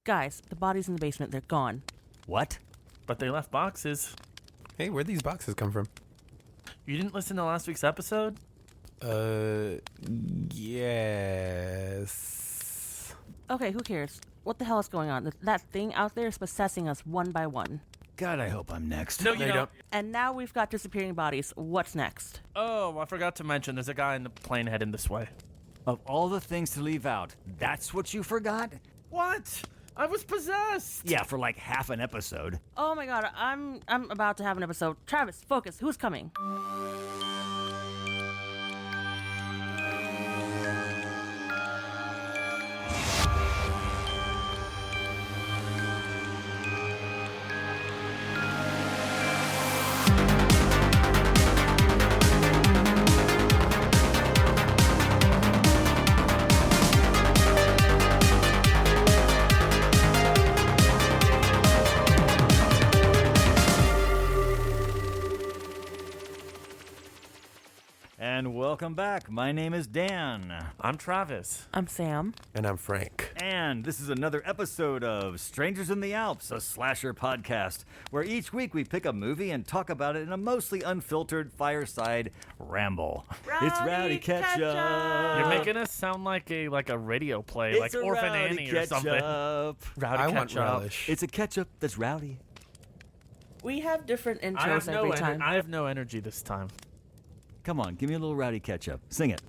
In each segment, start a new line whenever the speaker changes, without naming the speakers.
Guys, the bodies in the basement, they're gone.
What?
But they left boxes.
Hey, where'd these boxes come from?
You didn't listen to last week's episode?
Yes.
Okay, who cares? What the hell is going on? That thing out there is possessing us one by one.
God, I hope I'm next.
No, you don't.
And now we've got disappearing bodies. What's next?
Oh, I forgot to mention, there's a guy in the plane heading this way.
Of all the things to leave out, that's what you forgot?
What? I was possessed.
Yeah, for like half an episode.
Oh my god, I'm about to have an episode. Travis, focus. Who's coming?
And welcome back. My name is Dan.
I'm Travis.
I'm Sam.
And I'm Frank.
And this is another episode of Strangers in the Alps, a slasher podcast, where each week we pick a movie and talk about it in a mostly unfiltered fireside ramble. It's Rowdy Ketchup.
You're making us sound like a radio play,
It's
like
a
Orphan
Rowdy
Annie
Ketchup.
or something. Rowdy
I want
Ketchup.
relish.
It's a ketchup that's rowdy.
We have different
I
intros
have, no
every time.
I have no energy this time.
Come on, give me a little Rowdy Ketchup. Sing it.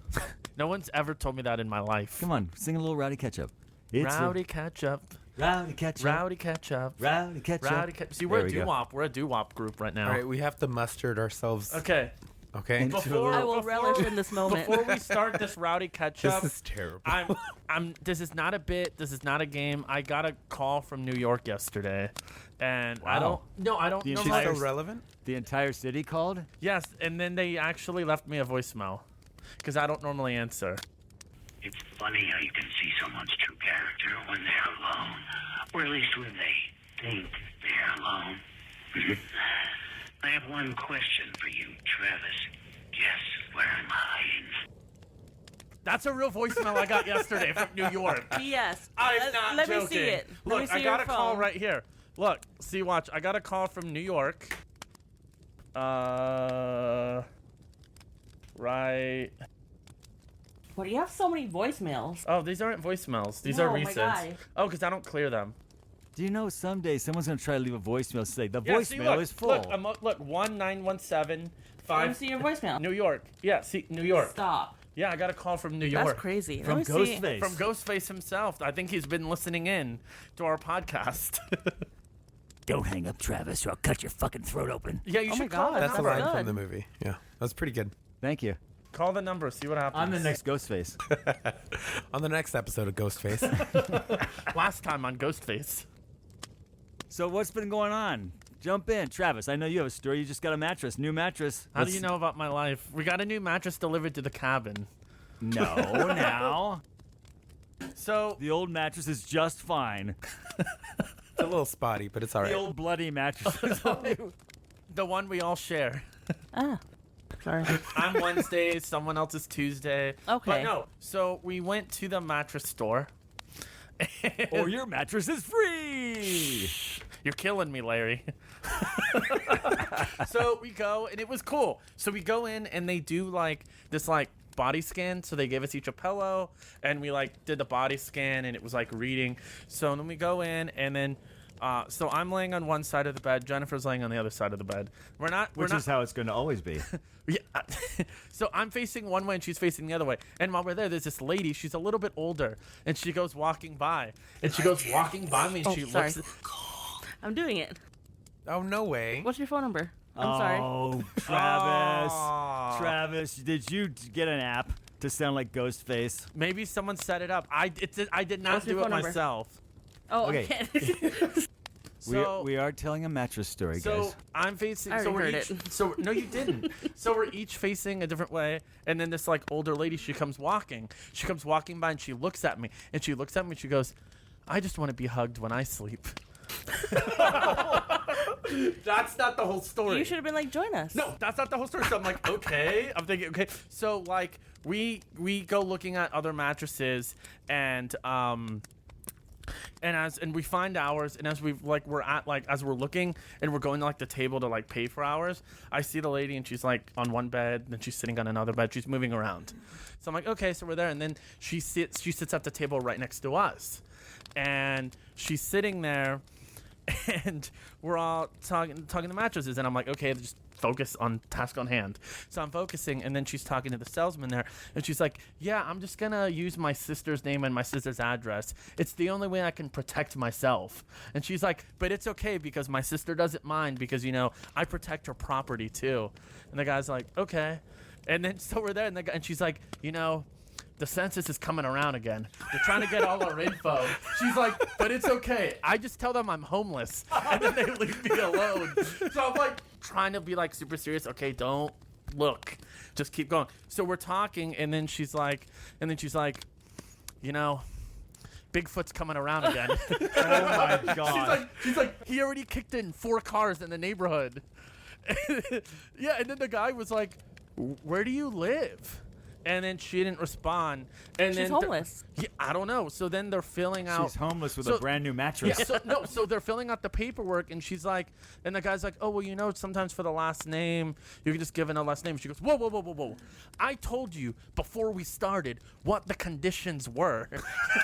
No one's ever told me that in my life.
Come on, sing a little Rowdy Ketchup. It's
Rowdy Ketchup.
Rowdy Ketchup.
Rowdy Ketchup.
Rowdy Ketchup.
Rowdy Ketchup. See,
There
we're a
we go.
doo-wop. We're a doo-wop group right now.
All right, we have to mustard ourselves.
Okay.
Okay?
Before,
I will relish in this moment.
Before we start this Rowdy Ketchup,
This is terrible.
this is not a bit. This is not a game. I got a call from New York yesterday, and I
Wow.
don't
The
know.
She's
entire-
so relevant?
The entire city called?
Yes, and then they actually left me a voicemail because I don't normally answer.
It's funny how you can see someone's true character when they're alone, or at least when they think they're alone. I have one question for you, Travis. Guess where I'm hiding?
That's a real voicemail I got yesterday from New York.
Yes.
I'm not
Let
joking.
me see it. Let
Look,
me see
I got
your
a call
phone.
right here. Look, see, watch. I got a call from New York. Right.
What do you have so many voicemails?
Oh, these aren't voicemails. These
No,
are
my
recent.
guy.
Oh, because I don't clear them.
Do you know someday someone's going to try to leave a voicemail and say, the
Yeah, see,
voicemail
look,
is full?
Look, 1917
Let me see your voicemail.
New York. Yeah, see, New York.
Stop.
Yeah, I got a call from New York.
That's crazy.
From
Let me see.
Ghostface.
From Ghostface himself. I think he's been listening in to our podcast.
Don't hang up, Travis, or I'll cut your fucking throat open.
Yeah, you
Oh my
should call
God,
the
That's the
number.
line
good.
from the movie. Yeah, that's pretty good.
Thank you.
Call the number, see what happens.
I'm the next Ghostface.
On the next episode of Ghostface.
Last time on Ghostface.
So what's been going on? Jump in. Travis, I know you have a story. You just got a mattress. New mattress.
How do you know about my life? We got a new mattress delivered to the cabin.
No, now.
So,
The old mattress is just fine.
It's a little spotty, but it's all
The
right.
old bloody mattress is all new.
the one we all share.
Ah. Sorry.
I'm Wednesday, someone else is Tuesday.
Okay.
But no, so we went to the mattress store.
Or your mattress is free.
You're killing me, Larry. So we go, and it was cool. So we go in, and they do this body scan. So they gave us each a pillow, and we did the body scan, and it was reading. So then we go in, and then so I'm laying on one side of the bed. Jennifer's laying on the other side of the bed.
Which is how it's going to always be.
Yeah. So I'm facing one way and she's facing the other way. And while we're there's this lady. She's a little bit older, and she goes walking by. And she goes walking by me, and she
sorry.
looks.
I'm doing it.
Oh, no way.
What's your phone number? I'm sorry.
Oh, Travis.
Aw.
Travis, did you get an app to sound like Ghostface?
Maybe someone set it up. I did not
What's your
do it
phone number?
myself.
Oh,
Okay.
okay.
So
we are telling a mattress story,
So
guys.
I'm facing.
I
So
already
we're
heard
each.
it.
So no, you didn't. So we're each facing a different way, and then this older lady. She comes walking. She comes walking by, and she looks at me, and she looks at me, and she goes, "I just want to be hugged when I sleep." That's not the whole story.
You should have been like, join us.
No, that's not the whole story. So I'm like, okay. I'm thinking, okay. So we go looking at other mattresses, and And we find ours, and as we're looking and we're going to like the table to like pay for ours, I see the lady and she's like on one bed, then she's sitting on another bed, she's moving around. So I'm like, okay, so we're there, and then she sits at the table right next to us, and she's sitting there, and we're all talking the mattresses, and I'm like, okay, just focus on task on hand. So I'm focusing, and then she's talking to the salesman there, and she's like, yeah, I'm just gonna use my sister's name and my sister's address. It's the only way I can protect myself. And she's like, but it's okay because my sister doesn't mind because, you know, I protect her property too. And the guy's like, okay. And then so we're there, and she's like, you know, the census is coming around again. They're trying to get all our info. She's like, but it's okay. I just tell them I'm homeless, and then they leave me alone. So I'm like trying to be like super serious. Okay, don't look. Just keep going. So we're talking, and then she's like, you know, Bigfoot's coming around again.
Oh my god.
She's like, he already kicked in 4 cars in the neighborhood. Yeah, and then the guy was like, where do you live? And then she didn't respond. And
She's homeless.
Yeah, I don't know. So then they're filling out.
She's homeless with a brand new mattress.
Yeah, so they're filling out the paperwork, and she's like, and the guy's like, oh, well, you know, sometimes for the last name, you can just give in a last name. She goes, whoa, whoa, whoa, whoa, whoa. I told you before we started what the conditions were.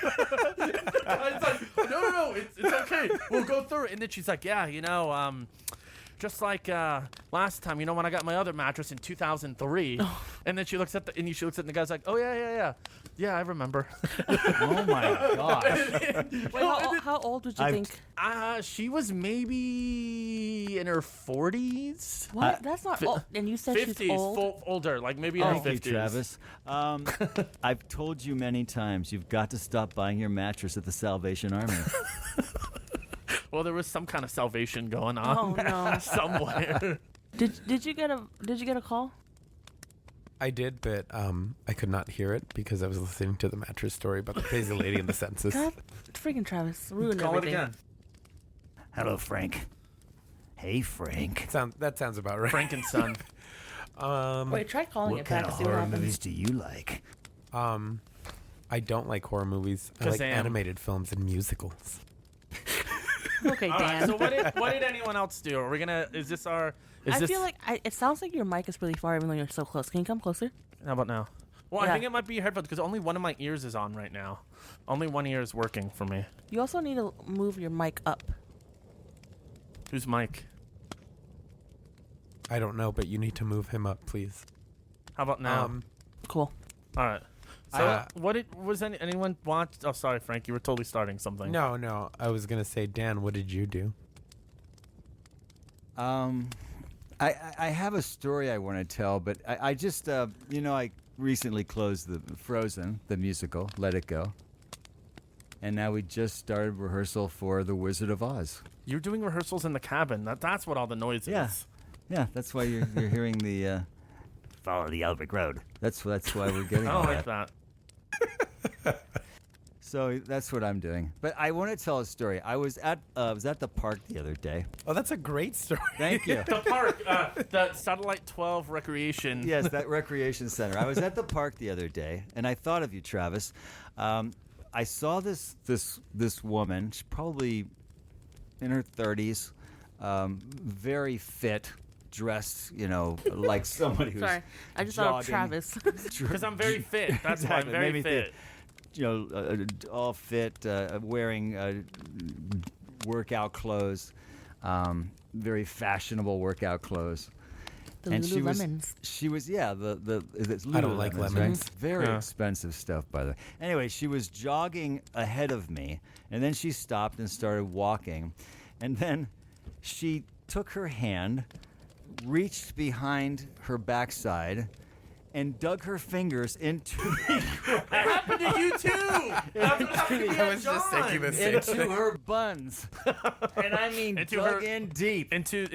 The guy's like, no, it's okay. We'll go through it. And then she's like, yeah, you know, just like last time, you know, when I got my other mattress in 2003. And then she looks at the guy's like, oh, yeah. Yeah, I remember.
Oh my god.
Wait, how old would you think?
She was maybe in her 40s.
What? That's not old. And you said
50s,
she's old?
older, like maybe in her
Thank
50s.
you, Travis. I've told you many times, you've got to stop buying your mattress at the Salvation Army.
Well, there was some kind of salvation going on
Oh, no.
somewhere.
Did you get a call?
I did, but I could not hear it because I was listening to the mattress story about the crazy lady in the census.
God, freaking Travis ruined
Call
everything.
it again.
Hello, Frank. Hey, Frank.
That sounds about right.
Frankenson.
Wait, try calling
What
it
kind
back
of
to see what
horror
happens.
movies do you like?
I don't like horror movies. I like
Kazam.
animated films and musicals.
Okay,
All right,
Dan.
so what did anyone else do? Are we gonna? Is this our? Is
I
this?
feel like it sounds like your mic is really far, even though you're so close. Can you come closer?
How about now? Well,
Yeah.
I think it might be your headphones because only one of my ears is on right now. Only one ear is working for me.
You also need to move your mic up.
Who's Mike?
I don't know, but you need to move him up, please.
How about now?
Cool.
All right. So anyone watched? Oh, sorry, Frank. You were totally starting something.
No. I was gonna say, Dan, what did you do?
I have a story I want to tell, but I just, I recently closed the Frozen, the musical, Let It Go. And now we just started rehearsal for The Wizard of Oz.
You're doing rehearsals in the cabin. That's what all the noise
Yeah.
is.
Yeah, that's why you're hearing the follow the Elvic Road. That's why we're getting
I
all
don't like
that.
that.
So that's what I'm doing. But I want to tell a story. I was at the park the other day.
Oh, that's a great story.
Thank you.
The park, the Satellite 12 Recreation.
Yes, that recreation center. I was at the park the other day, and I thought of you, Travis. I saw this woman. She's probably in her 30s, very fit, dressed, like somebody who's
Sorry, I just thought of
jogging.
Travis.
Because I'm very fit. That's why I'm
Exactly.
very
Made me
fit.
think, all fit, wearing workout clothes, very fashionable workout clothes.
The
And she was,
Lululemons.
she was, yeah, it's
I don't like
Lululemons,
lemons.
right? Very
Yeah.
expensive stuff, by the way. Anyway, she was jogging ahead of me, and then she stopped and started walking, and then she took her hand, reached behind her backside, and dug her fingers into
That happened to you too. That's what happened to me
I
at
was just thinking
John's.
this.
into her buns, and I mean
Into
dug
her-
in deep.
into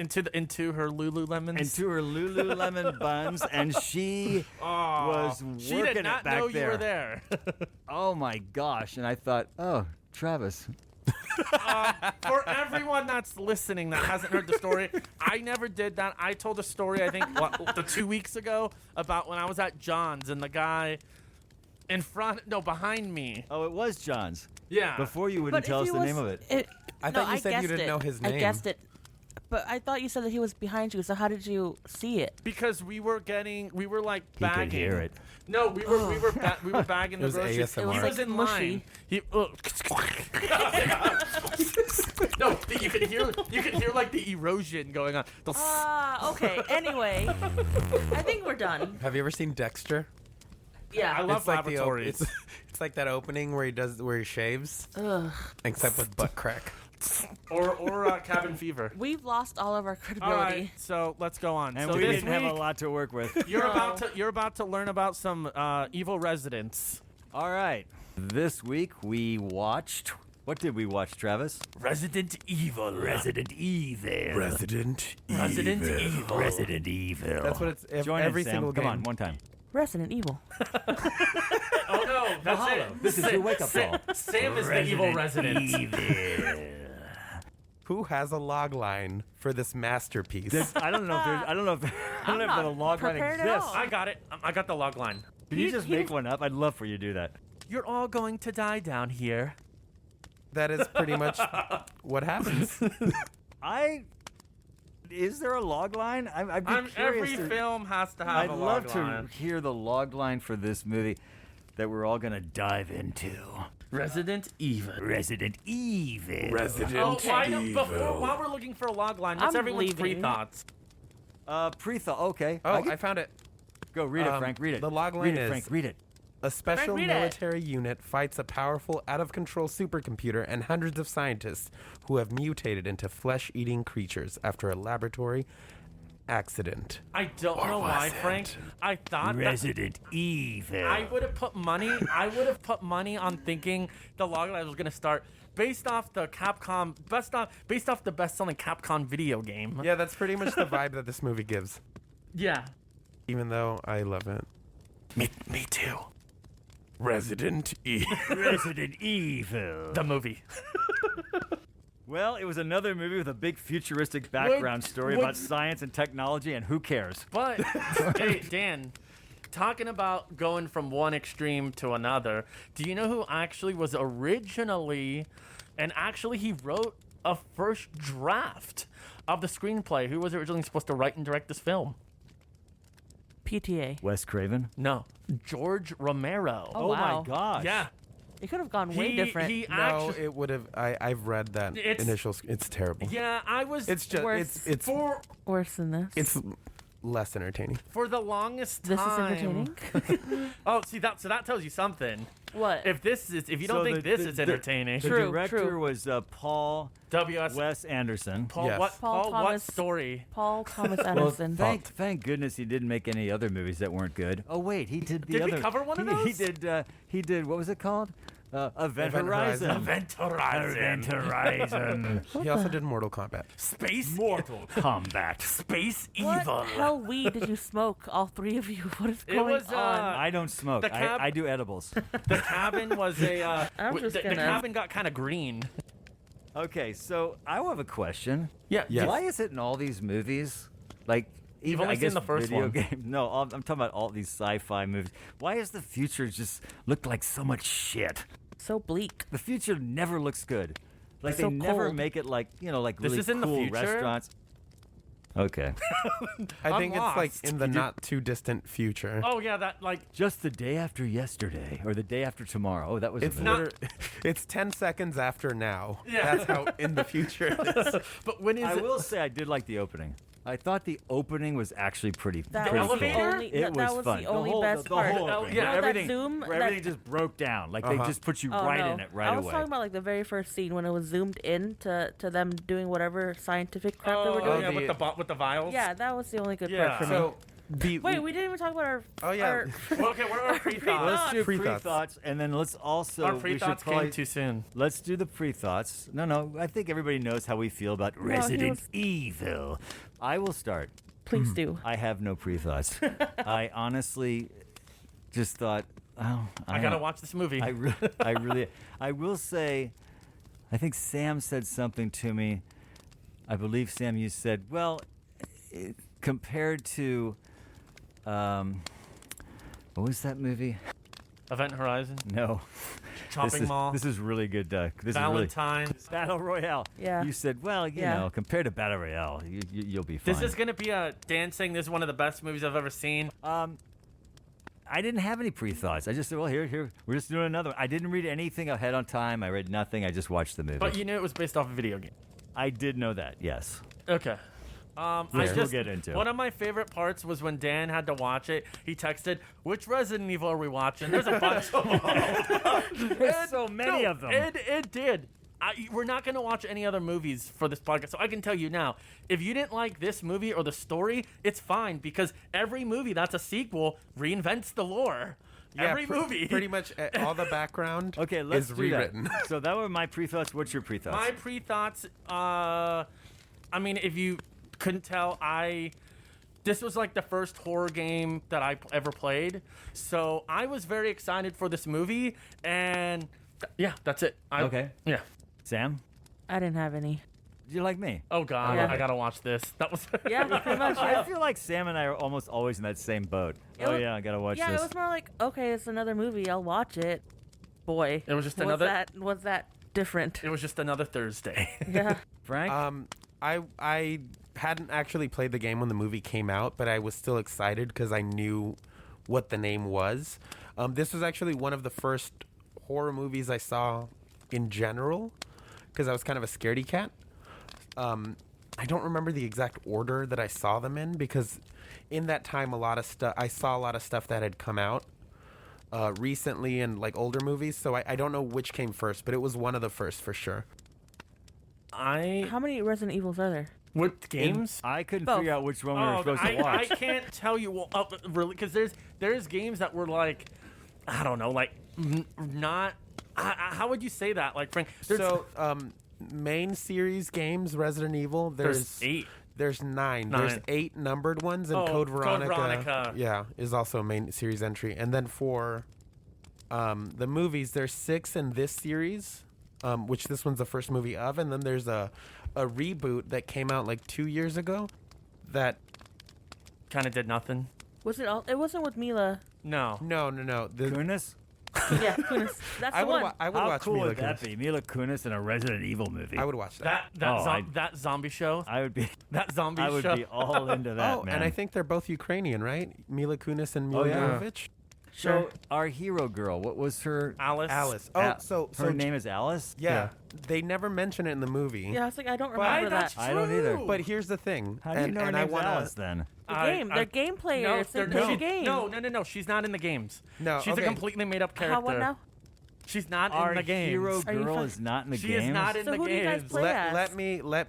her Lululemons.
Into her Lululemon buns, and she was
She
working
did not
it back
know
there.
you were there.
Oh my gosh! And I thought, oh, Travis.
For everyone that's listening that hasn't heard the story, I never did that. I told a story, I think, 2 weeks ago about when I was at John's and the guy In front, no, behind me.
Oh, it was John's.
Yeah.
Before you wouldn't
But
tell
if
us
he
the
was,
name of it.
I
no,
thought you said you
guessed
didn't
it.
know his name.
I guessed it. But I thought you said that he was behind you, so how did you see it?
Because we were like
He
bagging.
could hear it.
No, we were bagging
It
the
was
groceries.
ASMR.
He
It
was
was
in
like
line.
mushy.
He, no, you could hear like the erosion going on.
Okay. Anyway, I think we're done.
Have you ever seen Dexter?
Yeah.
I love
It's like
laboratories.
it's like that opening where he shaves,
Ugh.
except with butt crack.
or Cabin Fever.
We've lost all of our
All
credibility.
right, so let's go on.
And
so
we
this
didn't have a
week,
lot to work with.
you're about to learn about some evil residents.
All right. This week we watched. What did we watch, Travis?
Resident Evil.
Resident Evil.
Resident
Evil.
Resident Evil.
That's what it's
Join
every
in, Sam.
single game.
Come on, one time.
Resident Evil.
Oh no, that's it.
This is your wake-up call.
Sam is the evil resident.
Who has a log line for this masterpiece?
I don't know if there's. I don't know if. I don't know if
not
the log line
prepared at
exists.
all.
I got it. I got the log line.
Can you just make one up? I'd love for you to do that.
You're all going to die down here.
That is pretty much what happens.
Is there a log line? I'd be
Every
curious.
film has to have
I'd
a
love
log
to
line.
hear the log line for this movie that we're all gonna dive into.
Resident Evil.
Resident Evil.
Oh, while we're looking for a log line, what's
I'm
everyone's
leaving.
pre-thoughts?
Pre-thought. Okay.
Oh,
can-
I found it.
go read it, Frank. Read it.
the log
Read
line
it,
is-
Frank. Read it.
A special
read it.
military unit fights a powerful, out-of-control supercomputer and hundreds of scientists who have mutated into flesh-eating creatures after a laboratory accident.
I don't know
was
why,
it?
Frank. I thought that
Resident Evil.
I would have put money. I would have put money on thinking the log line was going to start based off the Capcom, based off the best-selling Capcom video game.
Yeah, that's pretty much the vibe that this movie gives,
Yeah.
even though I love it. Me too. Resident Evil.
Resident Evil.
The movie.
Well, it was another movie with a big futuristic background story
what-
about science and technology, and who cares?
But hey, Dan, talking about going from one extreme to another, do you know who actually was originally, and actually he wrote a first draft of the screenplay? Who was originally supposed to write and direct this film?
PTA.
Wes Craven.
No, George Romero.
Oh, wow.
my gosh.
Yeah.
It could have gone way different.
He
No,
actually,
it would have. I've read that
It's-
initial. It's terrible.
yeah, I was.
It's just.
Worse.
It's
Worse than this.
it's less entertaining.
for the longest
This is
time.
entertaining.
Oh, see that. So that tells you something.
What?
If you don't think this is entertaining,
The
True,
director
true.
was Paul
W.S.
Wes Anderson.
Paul,
Yes.
what?
Paul
Paul, what
Thomas.
story?
Paul Thomas Anderson.
Thank goodness he didn't make any other movies that weren't good. Oh wait, he did the
Did
other.
we cover one of
He
those?
did. What was it called? Event
Event
Horizon.
Horizon.
Event Horizon.
Event Horizon.
He also did Mortal Kombat.
Space
Mortal Kombat.
Space
What
Evil.
hell weed did you smoke, all three of you? What is
It
going
was,
on?
I don't smoke.
The cab-
I do edibles.
The cabin was a.
I'm
the,
just
the
gonna-
cabin got kind of green.
Okay, so I have a question.
Yeah.
Yes.
Why is it in all these movies, like even
only
I
seen
guess
the first
video
one.
game? No, I'm talking about all these sci-fi movies. Why does the future just look like so much shit?
So bleak.
The future never looks good. Like
So
they never
cold.
make it like like
This
really
is in the
cool
future?
restaurants. Okay,
I
I'm
think it's like
lost.
in the not too distant future.
Oh yeah, that like.
just the day after yesterday or the day after tomorrow. Oh, that was a
It's
movie.
it's 10 seconds after now.
Yeah.
That's how in the future it is.
But when is
I
it?
will say I did like the opening. I thought the opening was actually pretty.
That
pretty
was
elevator?
the
cool.
only.
It
that
was
was
fun.
the only
whole,
best
the
part.
whole
Oh,
opening.
yeah.
Where
You know that
everything,
zoom-
where
that-
everything just broke down. Like they just put you
Oh,
right
no.
in it right
I was
away.
talking about like the very first scene when it was zoomed in to them doing whatever scientific crap they were
Oh
doing.
yeah, with the vials.
Yeah, that was the only good
Yeah.
part for me.
So the
Wait, we didn't even talk about our.
Oh, yeah.
our-
Well, okay, what are our pre-thoughts?
Let's do
Pre-thoughts.
pre-thoughts, and then let's also
Our
we should
pre-thoughts
probably
came too soon.
let's do the pre-thoughts. No, I think everybody knows how we feel about
he
Resident
was-
Evil. I will start.
Please do.
I have no pre-thoughts. I honestly just thought, oh,
I gotta watch this movie.
I will say, I think Sam said something to me. I believe, Sam, you said, well, compared to, what was that movie?
Event Horizon.
No.
Shopping Mall.
This is really good. This
Valentine's.
is really Battle Royale.
Yeah.
You said, well, you know, compared to Battle Royale, you'll be fine.
This is gonna be a Dan saying this is one of the best movies I've ever seen.
I didn't have any pre-thoughts. I just said, well, here, we're just doing another one. I didn't read anything ahead on time. I read nothing. I just watched the movie.
But you knew it was based off a video game.
I did know that, yes.
Okay.
Which we'll get into.
One of my favorite parts was when Dan had to watch it. He texted, "Which Resident Evil are we watching?" There's a bunch of them.
There's so many of them.
It did. We're not going to watch any other movies for this podcast, so I can tell you now, if you didn't like this movie or the story, it's fine, because every movie that's a sequel reinvents the lore.
Yeah,
every movie.
Pretty much all the background
Okay, let's
is
do
rewritten.
that. So that were my pre-thoughts. What's your pre-thoughts?
My pre-thoughts, I mean, if you couldn't tell, this was like the first horror game that I ever played, so I was very excited for this movie, and yeah, that's it.
Okay.
Yeah.
Sam,
I didn't have any.
you like me?
Oh God,
Yeah.
I gotta watch this. That was.
Yeah, pretty much.
I
Yeah.
feel like Sam and I are almost always in that same boat.
It
Oh
was-
yeah, I gotta watch
Yeah,
this.
it was more like, okay, it's another movie. I'll watch it. Boy,
It was just another-
Was that different?
It was just another Thursday.
Yeah.
Frank.
I hadn't actually played the game when the movie came out, but I was still excited because I knew what the name was. This was actually one of the first horror movies I saw in general, because I was kind of a scaredy cat. I don't remember the exact order that I saw them in, because in that time I saw a lot of stuff that had come out recently in like older movies, so I don't know which came first, but it was one of the first for sure.
How many Resident Evils are there?
What games?
I couldn't
both.
figure out which one we were supposed to
I
watch.
can't tell you. Well, really, because there's games that were like, I don't know, like not. How would you say that, like Frank?
So, main series games, Resident Evil,
There's 8.
There's 9.
9.
There's 8 numbered ones, and
Oh,
Code
Code
Veronica,
Veronica.
yeah, is also a main series entry. And then for the movies, there's 6 in this series, which this one's the first movie of, and then there's a reboot that came out like 2 years ago that
Kind of did nothing.
Was it all? It wasn't with Mila.
No.
no.
Kunis?
Yeah, Kunis. That's
I
the
would
one.
I would
How
watch
cool
Mila
would that
Kunis.
be? Mila Kunis in a Resident Evil movie.
I would watch that.
That zombie show.
I would be.
That zombie
I would
show.
be all into that,
Oh,
man.
and I think they're both Ukrainian, right? Mila Kunis and Mila
yeah.
Jovovich.
So our hero girl, what was her?
Alice.
Alice. Oh, so
her name is Alice.
Yeah, they never mention it in the movie.
Yeah, I was like, I don't
But-
remember that.
That's
I don't either.
true.
But here's the thing.
How do you know her
and I
name's
wanna,
Alice then?
The game. They're game players. They play the game.
No. She's not in the games.
No,
she's
okay.
a completely made up character.
How, what now?
She's not
Our
in the games.
hero
Are you
girl
fuck-
is not in the
She
games.
is not in
So
the
who do you guys
games.
play as?
Let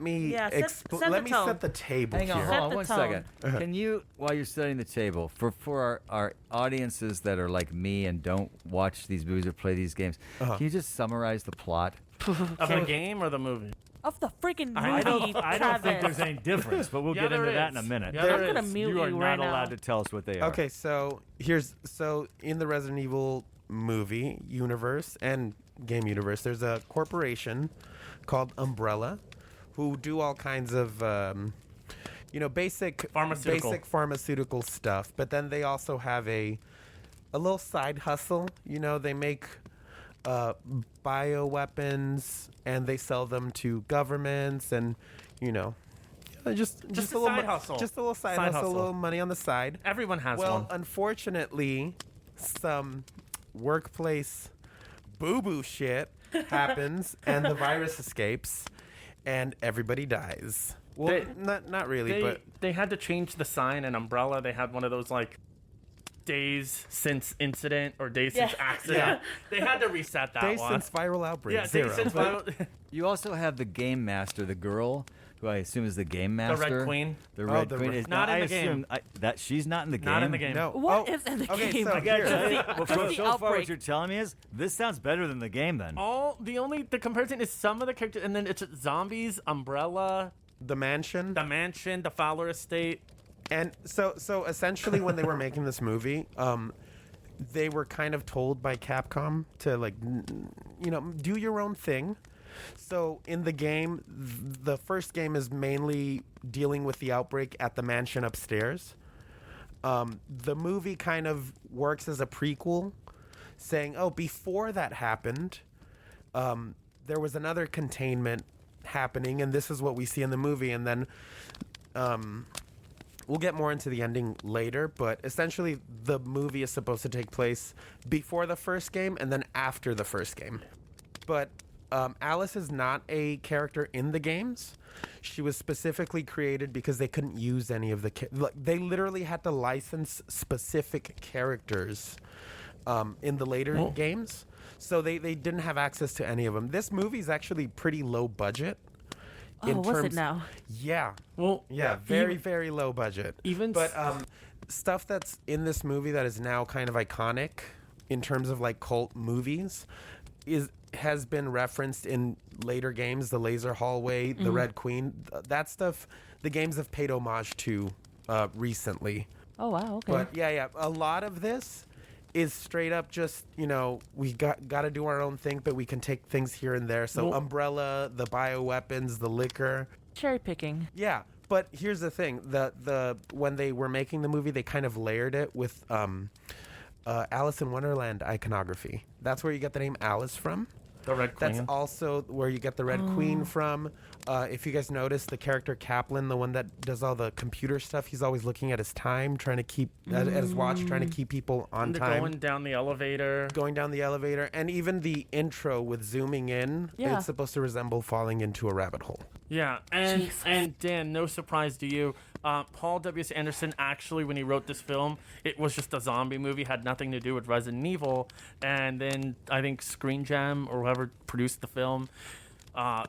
me
Yeah, set
let
the
me
tone.
set the table
Hang on,
here.
hold
Set
on
the
one
tone.
second. Can you, while you're setting the table, for our audiences that are like me and don't watch these movies or play these games, can you just summarize the plot?
Of the game or the movie?
Of the freaking movie,
I don't think
Travis.
there's any difference, but we'll
Yeah,
get
there
into that
is.
in a minute.
Yeah,
I'm
there
gonna
is.
mute
You are
you
not
right
allowed
now.
to tell us what they are.
Okay, so in the Resident Evil movie universe and game universe, there's a corporation called Umbrella who do all kinds of basic pharmaceutical stuff, but then they also have a little side hustle. They make bioweapons and they sell them to governments, and just
a
a little
side hustle.
just a little side hustle, a little money on the side.
Everyone has
Well,
one.
unfortunately, some workplace boo-boo shit happens, and the virus escapes, and everybody dies. Well, not really, but
They had to change the sign and umbrella. They had one of those like days since incident or days since accident.
Yeah.
They had to reset that
days
one.
since viral outbreak,
yeah,
zero.
days since
You also have the game master, the girl, who I assume is the game master.
Red Queen.
The Red
the
Queen.
Red-
is
Not in
I
the game.
assume that she's not in the game.
Not in the game.
No.
What
Oh,
is in the
okay,
game?
so
I gotta
here.
tell you,
Just the
so far what
outbreak.
you're telling me is this sounds better than the game then.
The comparison is some of the characters, and then it's zombies, umbrella,
The mansion.
the mansion, the Fowler estate.
And so essentially when they were making this movie, they were kind of told by Capcom to do your own thing. So in the game, the first game is mainly dealing with the outbreak at the mansion upstairs. The movie kind of works as a prequel. saying, "Oh, before that happened, there was another containment happening, and this is what we see in the movie." And then we'll get more into the ending later, but essentially the movie is supposed to take place before the first game and then after the first game. But Alice is not a character in the games. She was specifically created because they couldn't use any of the... they literally had to license specific characters in the later games. So they didn't have access to any of them. This movie is actually pretty low budget.
What's it now?
Yeah.
Well,
Yeah, very low budget. But stuff that's in this movie that is now kind of iconic in terms of like cult movies has been referenced in later games, the Laser Hallway, the Red Queen. That stuff, the games have paid homage to recently.
Oh, wow, okay.
But yeah, a lot of this is straight up just, we got to do our own thing, but we can take things here and there. So Umbrella, the bioweapons, the liquor.
Cherry picking.
Yeah, but here's the thing. The when they were making the movie, they kind of layered it with Alice in Wonderland iconography. That's where you get the name Alice from.
The Red Queen.
That's also where you get the Red Queen from. If you guys notice, the character Kaplan, the one that does all the computer stuff, he's always looking at his time, trying to keep at his watch, trying to keep people on time.
Going down the elevator.
Going down the elevator, and even the intro with zooming in, it's supposed to resemble falling into a rabbit hole.
Yeah, and Dan, no surprise to you, Paul W.S. Anderson actually, when he wrote this film, it was just a zombie movie, had nothing to do with Resident Evil, and then I think Screen Gem or whoever produced the film,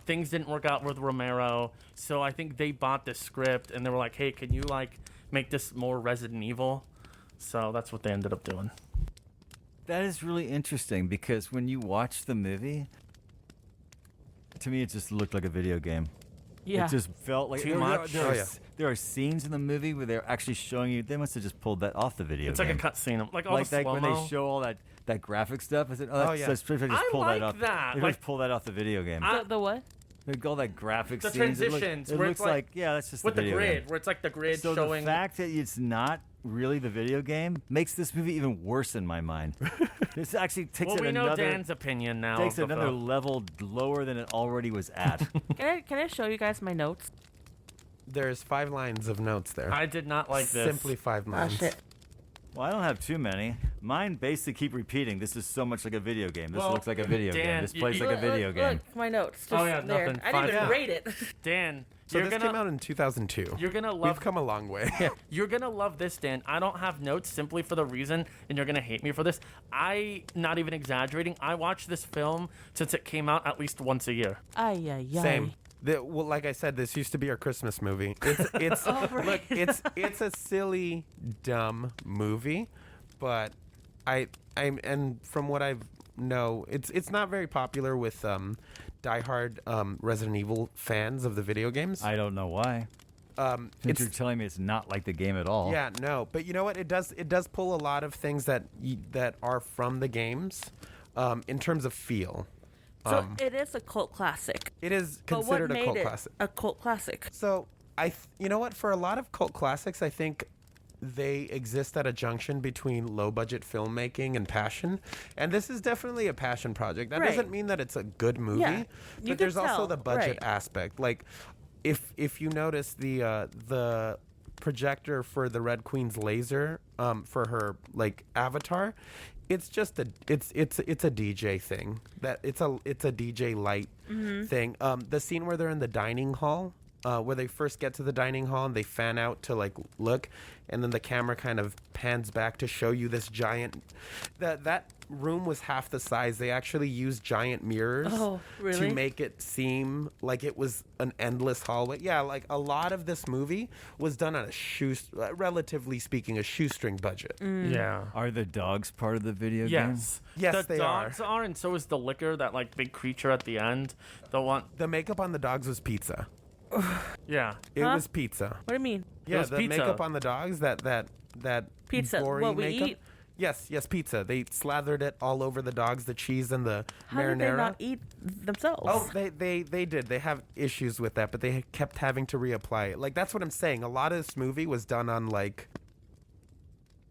things didn't work out with Romero, so I think they bought the script and they were like, hey, can you make this more Resident Evil? So that's what they ended up doing.
That is really interesting because when you watch the movie, to me it just looked like a video game.
Yeah.
It just felt like
Too much.
There are scenes in the movie where they're actually showing you. They must have just pulled that off the video.
It's
game.
like a cutscene, like all
like
the
that
slow-mo.
when they show all that graphic stuff. I said, "Oh, that's just
I
pull
like
that off.
that.
They
Like-
just pull that off the video game.
The what?
Like all that graphic
The
scenes.
transitions
It
where
looks
it's like
yeah, that's just
with
the
the
video
grid,
game.
where it's like the grid
So
showing.
the fact that it's not really the video game makes this movie even worse in my mind. This actually takes
well,
it
we know
another
Dan's opinion now.
takes
of
it
the
another
film.
level lower than it already was at.
Can I show you guys my notes?
There's 5 lines of notes there.
I did not like this.
Simply 5
Oh,
lines.
shit.
Well, I don't have too many. Mine basically keep repeating. This is so much like a video game. This
Well,
looks like a video
Dan,
game. This plays
you-
like a video game.
Look, my notes.
Oh,
Just
yeah,
there.
nothing.
I didn't even
Fine.
rate it.
Dan,
So
you're
this
gonna
came out in 2002.
you're gonna
We've
love
come a long way.
You're gonna love this, Dan. I don't have notes simply for the reason, and you're gonna hate me for this. Not even exaggerating, I watch this film since it came out at least once a year.
Ay, ay, ay.
Same. Well, like I said, this used to be our Christmas movie. It's look, it's a silly, dumb movie, but and from what I know, it's not very popular with diehard Resident Evil fans of the video games.
I don't know why. Since
It's
you're telling me it's not like the game at all.
yeah, no, but you know what? It does pull a lot of things that are from the games, in terms of feel.
So it is a cult classic.
It is
But what
considered a
made
cult
it
classic.
a cult classic?
So you know what? For a lot of cult classics, I think they exist at a junction between low budget filmmaking and passion, and this is definitely a passion project. That
Right.
doesn't mean that it's a good movie,
Yeah, you
but
could
there's also
tell,
the budget
right.
aspect. Like, if you notice the projector for the Red Queen's laser for her avatar. It's just it's a DJ thing. It's a DJ light thing. The scene where they're in the dining hall, where they first get to the dining hall and they fan out to look, and then the camera kind of pans back to show you this giant. That room was half the size. They actually used giant mirrors
really?
to make it seem like it was an endless hallway. Yeah, a lot of this movie was done on relatively speaking, a shoestring budget.
Yeah.
Are the dogs part of the video game?
Yes.
Yes,
the
they are.
dogs are, and so is the liquor. That big creature at the end. The one.
The makeup on the dogs was pizza.
Yeah.
It
Huh?
was pizza.
What do you mean?
Yeah,
was
the
pizza.
makeup on the dogs, that
Pizza,
gory
what we
makeup.
eat?
Yes, pizza. They slathered it all over the dogs, the cheese and the
How
marinara.
did they not eat themselves?
Oh, they did. They have issues with that, but they kept having to reapply it. That's what I'm saying. A lot of this movie was done on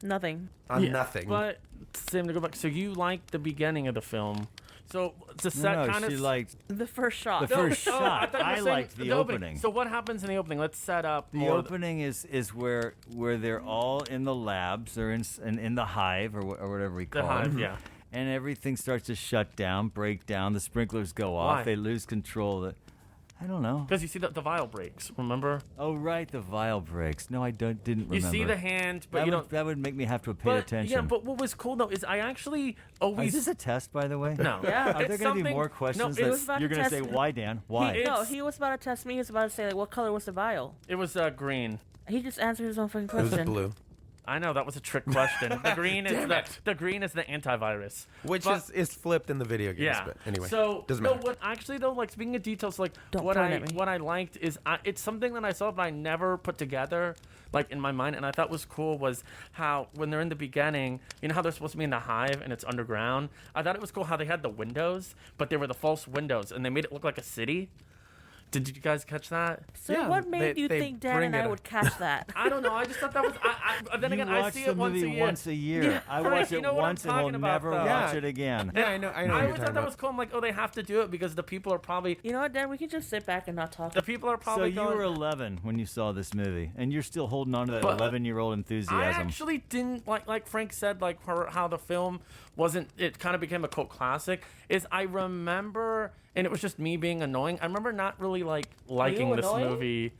Nothing.
on nothing.
But Sam, to go back, so you liked the beginning of the film. So the set
No,
kind of
she liked
The first shot.
the first
Oh,
shot.
thought you were
I
saying
liked the opening.
So what happens in the opening? Let's set up
The
more.
opening is where they're all in the labs, they're in the hive or whatever we call
The hive,
it.
yeah.
And everything starts to shut down, break down. The sprinklers go off.
Why?
They lose control. I don't know.
Because you see the vial breaks, remember?
Oh right, the vial breaks. No, didn't remember.
You see the hand, but
that
you
would,
don't.
That would make me have to pay
But,
attention.
yeah, but what was cool though is I actually always.
Is this a test, by the way?
No.
Yeah.
Are there
It's
going to be
something-
more questions
No,
it was
that
about
you're
to
going to say,
test-
why, Dan? Why?
He-
No,
it's-
he was about to test me. He was about to say, like, what color was the vial?
It was green.
He just answered his own fucking
it was
question.
blue,
I know that was a trick question. The green is
Damn it.
the green is the antivirus.
which
But-
is flipped in the video games.
Yeah.
But anyway,
So
doesn't
no,
matter.
what actually though, like speaking of details, like
Don't
what
point
I
at me.
what I liked is it's something that I saw but I never put together like in my mind, and I thought was cool was how when they're in the beginning, you know how they're supposed to be in the hive and it's underground. I thought it was cool how they had the windows, but they were the false windows, and they made it look like a city. Did you guys catch that?
So
Yeah,
what made
they-
you
they
think Dan
bring
and
it
I
up.
would catch that?
I don't know. I just thought that was. Then
You
again, I
watch
see
the
it once a
movie
year.
once a year.
Yeah,
I
right,
watch
you
it
know what I'm
once and will
talking about,
never
though.
watch
Yeah.
it again.
Yeah, I know. I know.
I
what you're
always
talking
thought that
about.
was cool. I'm like, oh, they have to do it because the people are probably
You know what, Dan? We can just sit back and not talk.
the people are
So
probably
you
going.
were 11 when you saw this movie, and you're still holding on to that
But
11-year-old
I
enthusiasm.
actually didn't like Frank said like how the film wasn't. It kind of became a cult classic. Is I remember, and it was just me being annoying. I remember not really liking this
annoying?
movie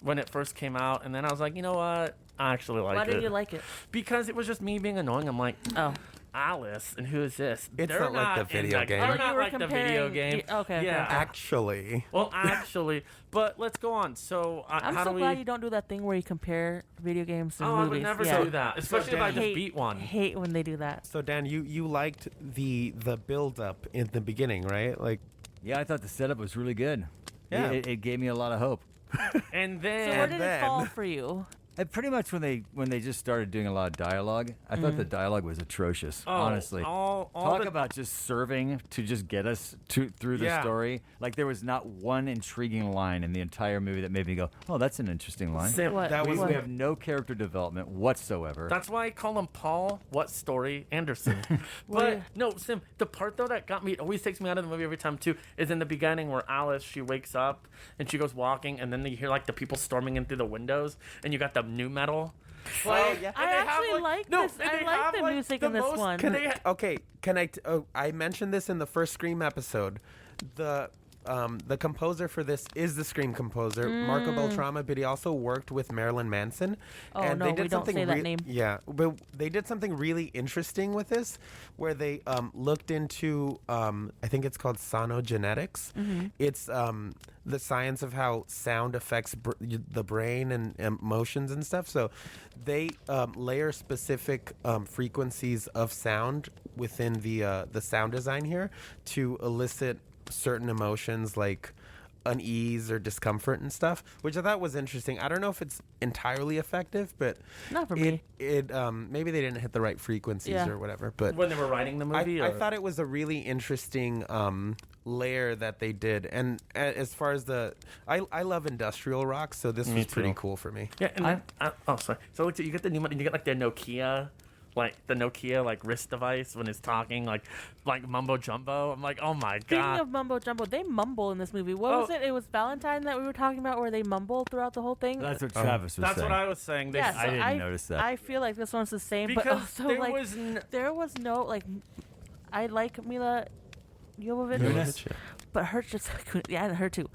when it first came out, and then I was like, you know what? I actually like
Why
it.
didn't you like it?
Because it was just me being annoying. I'm like,
Oh.
Alice, and who is this?
It's
They're
not like the
in
video game.
They're
Oh,
not
you were
like the video
comparing-
game.
okay,
Yeah.
okay.
Actually,
Well, actually, but let's go on. So,
I'm
how
so
do we?
glad you don't do that thing where you compare video games to
Oh, I
movies.
would never
yeah.
do that, especially if I
Dan-
just beat one.
Hate when they do that.
so Dan, you liked the build up in the beginning, right? Like,
Yeah, I thought the setup was really good.
Yeah.
It gave me a lot of hope.
And
So
then
where did
then-
it fall for you?
And pretty much when they just started doing a lot of dialogue, I thought the dialogue was atrocious.
Oh,
honestly,
all
talk
the-
about just serving to just get us through the
Yeah.
story. Like there was not one intriguing line in the entire movie that made me go, "Oh, that's an interesting line."
Sam,
What?
That was-
what?
We have no character development whatsoever.
That's why I call him Paul What Story Anderson.
What?
But no, Sim, the part though that got me, it always takes me out of the movie every time too, is in the beginning where Alice, she wakes up and she goes walking, and then you hear like the people storming in through the windows, and you got the new metal. Like, and
I
they have,
actually like this.
and
I
they
like
have,
the
like,
music
the
in this
most-
one.
Can
they
I,
ha-
okay, can I? I mentioned this in the first Scream episode. The composer for this is the Scream composer, Marco Beltrame, but he also worked with Marilyn Manson.
Oh,
and
no,
they did
we don't
something
say that name.
Yeah, but they did something really interesting with this, where they looked into I think it's called sonogenetics.
Mm-hmm.
It's the science of how sound affects the brain and emotions and stuff. So they layer specific frequencies of sound within the sound design here to elicit certain emotions like unease or discomfort and stuff, which I thought was interesting. I don't know if it's entirely effective, but
Not for me.
It maybe they didn't hit the right frequencies
Yeah.
or whatever. But
when they were writing the movie.
I
or-
thought it was a really interesting layer that they did. And as far as I love industrial rock, so this
Me
was pretty
too.
cool for me.
Yeah, and oh sorry. So you get the new, and you get like the Nokia. Like the Nokia wrist device when it's talking like mumbo jumbo. I'm like, oh my
Speaking
god.
of mumbo jumbo, they mumble in this movie. What
Oh.
was it? It was Valentine that we were talking about, where they mumble throughout the whole thing.
That's what Travis was
That's
saying.
what I was saying. They,
Yeah, so
I didn't notice that.
I feel like this one's the same,
because
but also
there
like
was
there was no like. I like Mila Jovovich,
Kunis?
but her just yeah, her too.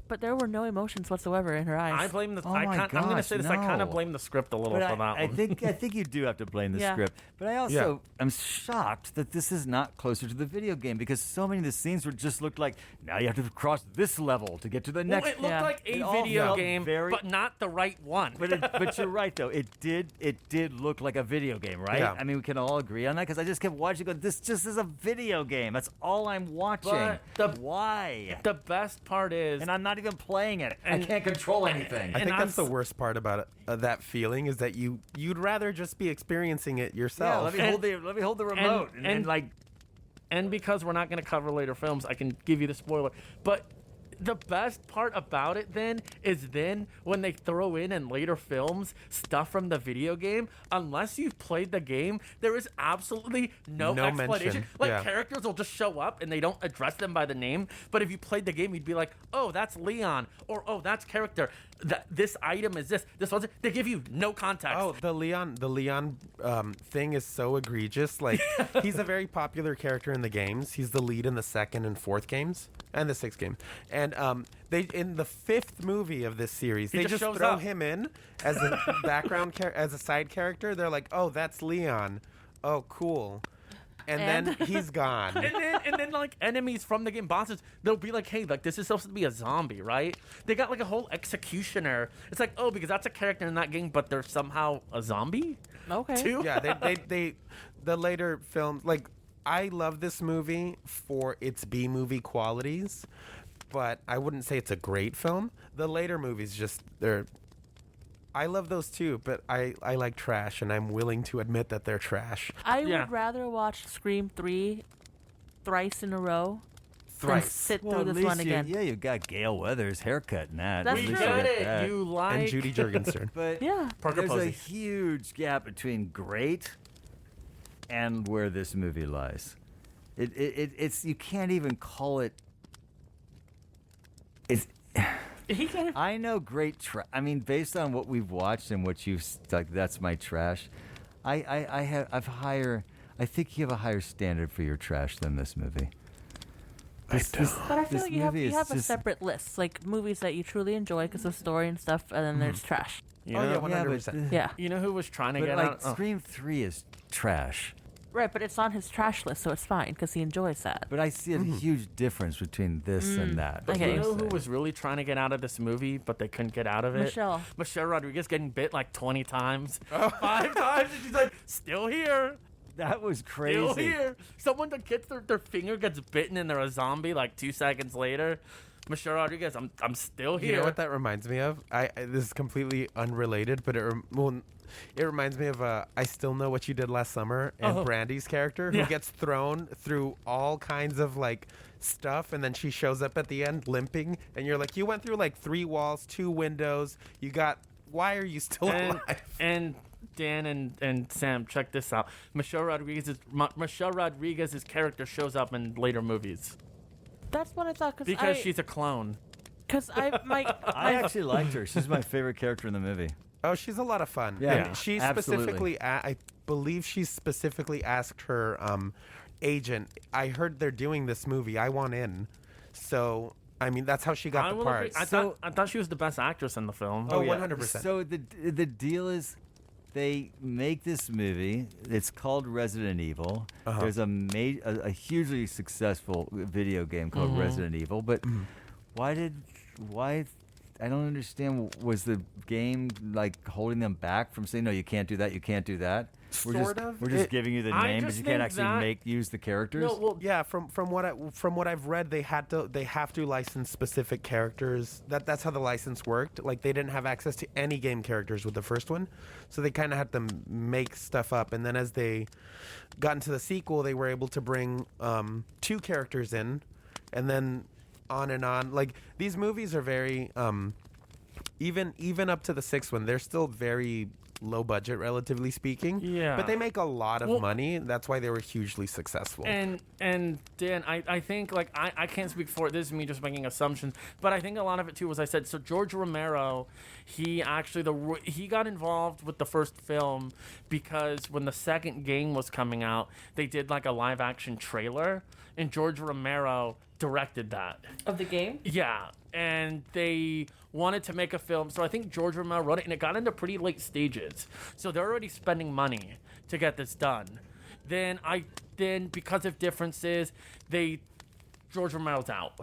But there were no emotions whatsoever in her eyes.
I blame the.
Oh
I
my
I'm gonna
gosh,
say this. I kind of
no.
blame the script a little
But
for that
I
one.
think you do have to blame the
Yeah.
script. But I also am shocked that this is not closer to the video game, because so many of the scenes would just look like, now you have to cross this level to get to the
Well,
next.
it looked
Yeah.
like a
It all
video
felt
game,
very-
but not the right one.
But you're right though. It did look like a video game, right?
Yeah.
I mean, we can all agree on that, because I just kept watching. Going, this just is a video game. That's all I'm watching.
But
Why?
the best part is,
And I'm not even playing it.
And-
I can't control anything.
I
And
think that's
I'm
the worst part about it, that feeling is that you'd rather just be experiencing it
Yeah,
yourself.
let me hold the remote and
and-
like.
and because we're not going to cover later films, I can give you the spoiler. But The best part about it then is then when they throw in later films stuff from the video game, unless you've played the game, there is absolutely no explanation.
mention.
Like
Yeah.
characters will just show up and they don't address them by the name. But if you played the game, you'd be like, oh, that's Leon, or oh, that's character. This item is this. This wasn't. They give you no context.
Oh, the Leon thing is so egregious. Like, he's a very popular character in the games. He's the lead in the 2nd and 4th games and the 6th game. And they in the 5th movie of this series,
He
they
just
just
shows
throw
up.
him in as a as a side character. They're like, oh, that's Leon. Oh, cool. And then he's gone.
And then like enemies from the game, bosses, they'll be like, hey, like this is supposed to be a zombie, right? They got like a whole executioner. It's like, oh, because that's a character in that game, but they're somehow a zombie
Okay.
too.
Yeah, they the later films, like, I love this movie for its B movie qualities, but I wouldn't say it's a great film. The later movies I love those too, but I like trash, and I'm willing to admit that they're trash.
I
Yeah.
would rather watch Scream 3 thrice in a row than
Thrice.
sit
Well,
through
at
this one
least
again.
you've got Gail Weathers' haircut in that.
That's
At
We
least
true.
you
get
get
it.
that.
You like
And Judy Jurgensen.
But
Yeah.
Parker
there's a
Posey.
huge gap between great and where this movie lies. It's you can't even call it. It's.
He can't.
I know great I mean, based on what we've watched and what you've like, that's my trash. I've higher. I think you have a higher standard for your trash than this movie.
But I feel
this
like you have,
movie
you
is
have a
just-
separate list, like movies that you truly enjoy because of story and stuff, and then there's trash.
You
Oh,
know,
yeah,
Yeah, but
100%.
Yeah.
you know who was trying to
But
get
like
out? Oh.
Scream 3 is trash.
Right, but it's on his trash list, so it's fine because he enjoys that.
But I see a huge difference between this and that.
Okay.
That's what
You
I'm
know who
saying.
was really trying to get out of this movie, but they couldn't get out of it? Michelle Rodriguez getting bit like 20 times. 5 times, and she's like, still here.
That was crazy.
Still here. Someone that gets their finger gets bitten and they're a zombie like 2 seconds later. Michelle Rodriguez, I'm still here.
You know what that reminds me of? This is completely unrelated, but it reminds me of I Still Know What You Did Last Summer, and Brandy's character, who
Yeah.
gets thrown through all kinds of like stuff, and then she shows up at the end limping, and you're like, you went through like 3 walls, 2 windows, why are you still alive?
And Dan and Sam, check this out. Michelle Rodriguez's character shows up in later movies
That's what I thought
because she's a clone.
because
I actually liked her. She's my favorite character in the movie.
Oh, she's a lot of fun.
Yeah,
And she
absolutely.
specifically, I believe she specifically asked her agent, I heard they're doing this movie. I want in. So, I mean, that's how she got
I
the
will
part.
agree. I thought she was the best actress in the film.
Oh,
yeah.
100%.
So the deal is, they make this movie. It's called Resident Evil. There's a hugely successful video game called Resident Evil. But why? I don't understand. Was the game like holding them back from saying, no, you can't do that, you can't do that?
Sort of.
We're just giving you the
I
name, but
just
you can't
think
actually
that-
use the characters.
No, well,
Yeah, from what I've read, they have to license specific characters. That's how the license worked. Like, they didn't have access to any game characters with the first one, so they kind of had to make stuff up. And then as they got into the sequel, they were able to bring 2 characters in, and then on and on. Like, these movies are very even up to the 6th one, they're still very low budget, relatively speaking.
Yeah.
But they make a lot of
Well-
money. That's why they were hugely successful.
And Dan, I think, like, I can't speak for it. This is me just making assumptions, but I think a lot of it too was I said. So George Romero, he actually he got involved with the first film because when the second game was coming out, they did like a live action trailer, and George Romero directed that.
of the game.
Yeah, and they wanted to make a film, so I think George Romero wrote it, and it got into pretty late stages. So they're already spending money to get this done. Then because of differences, George Romero's out,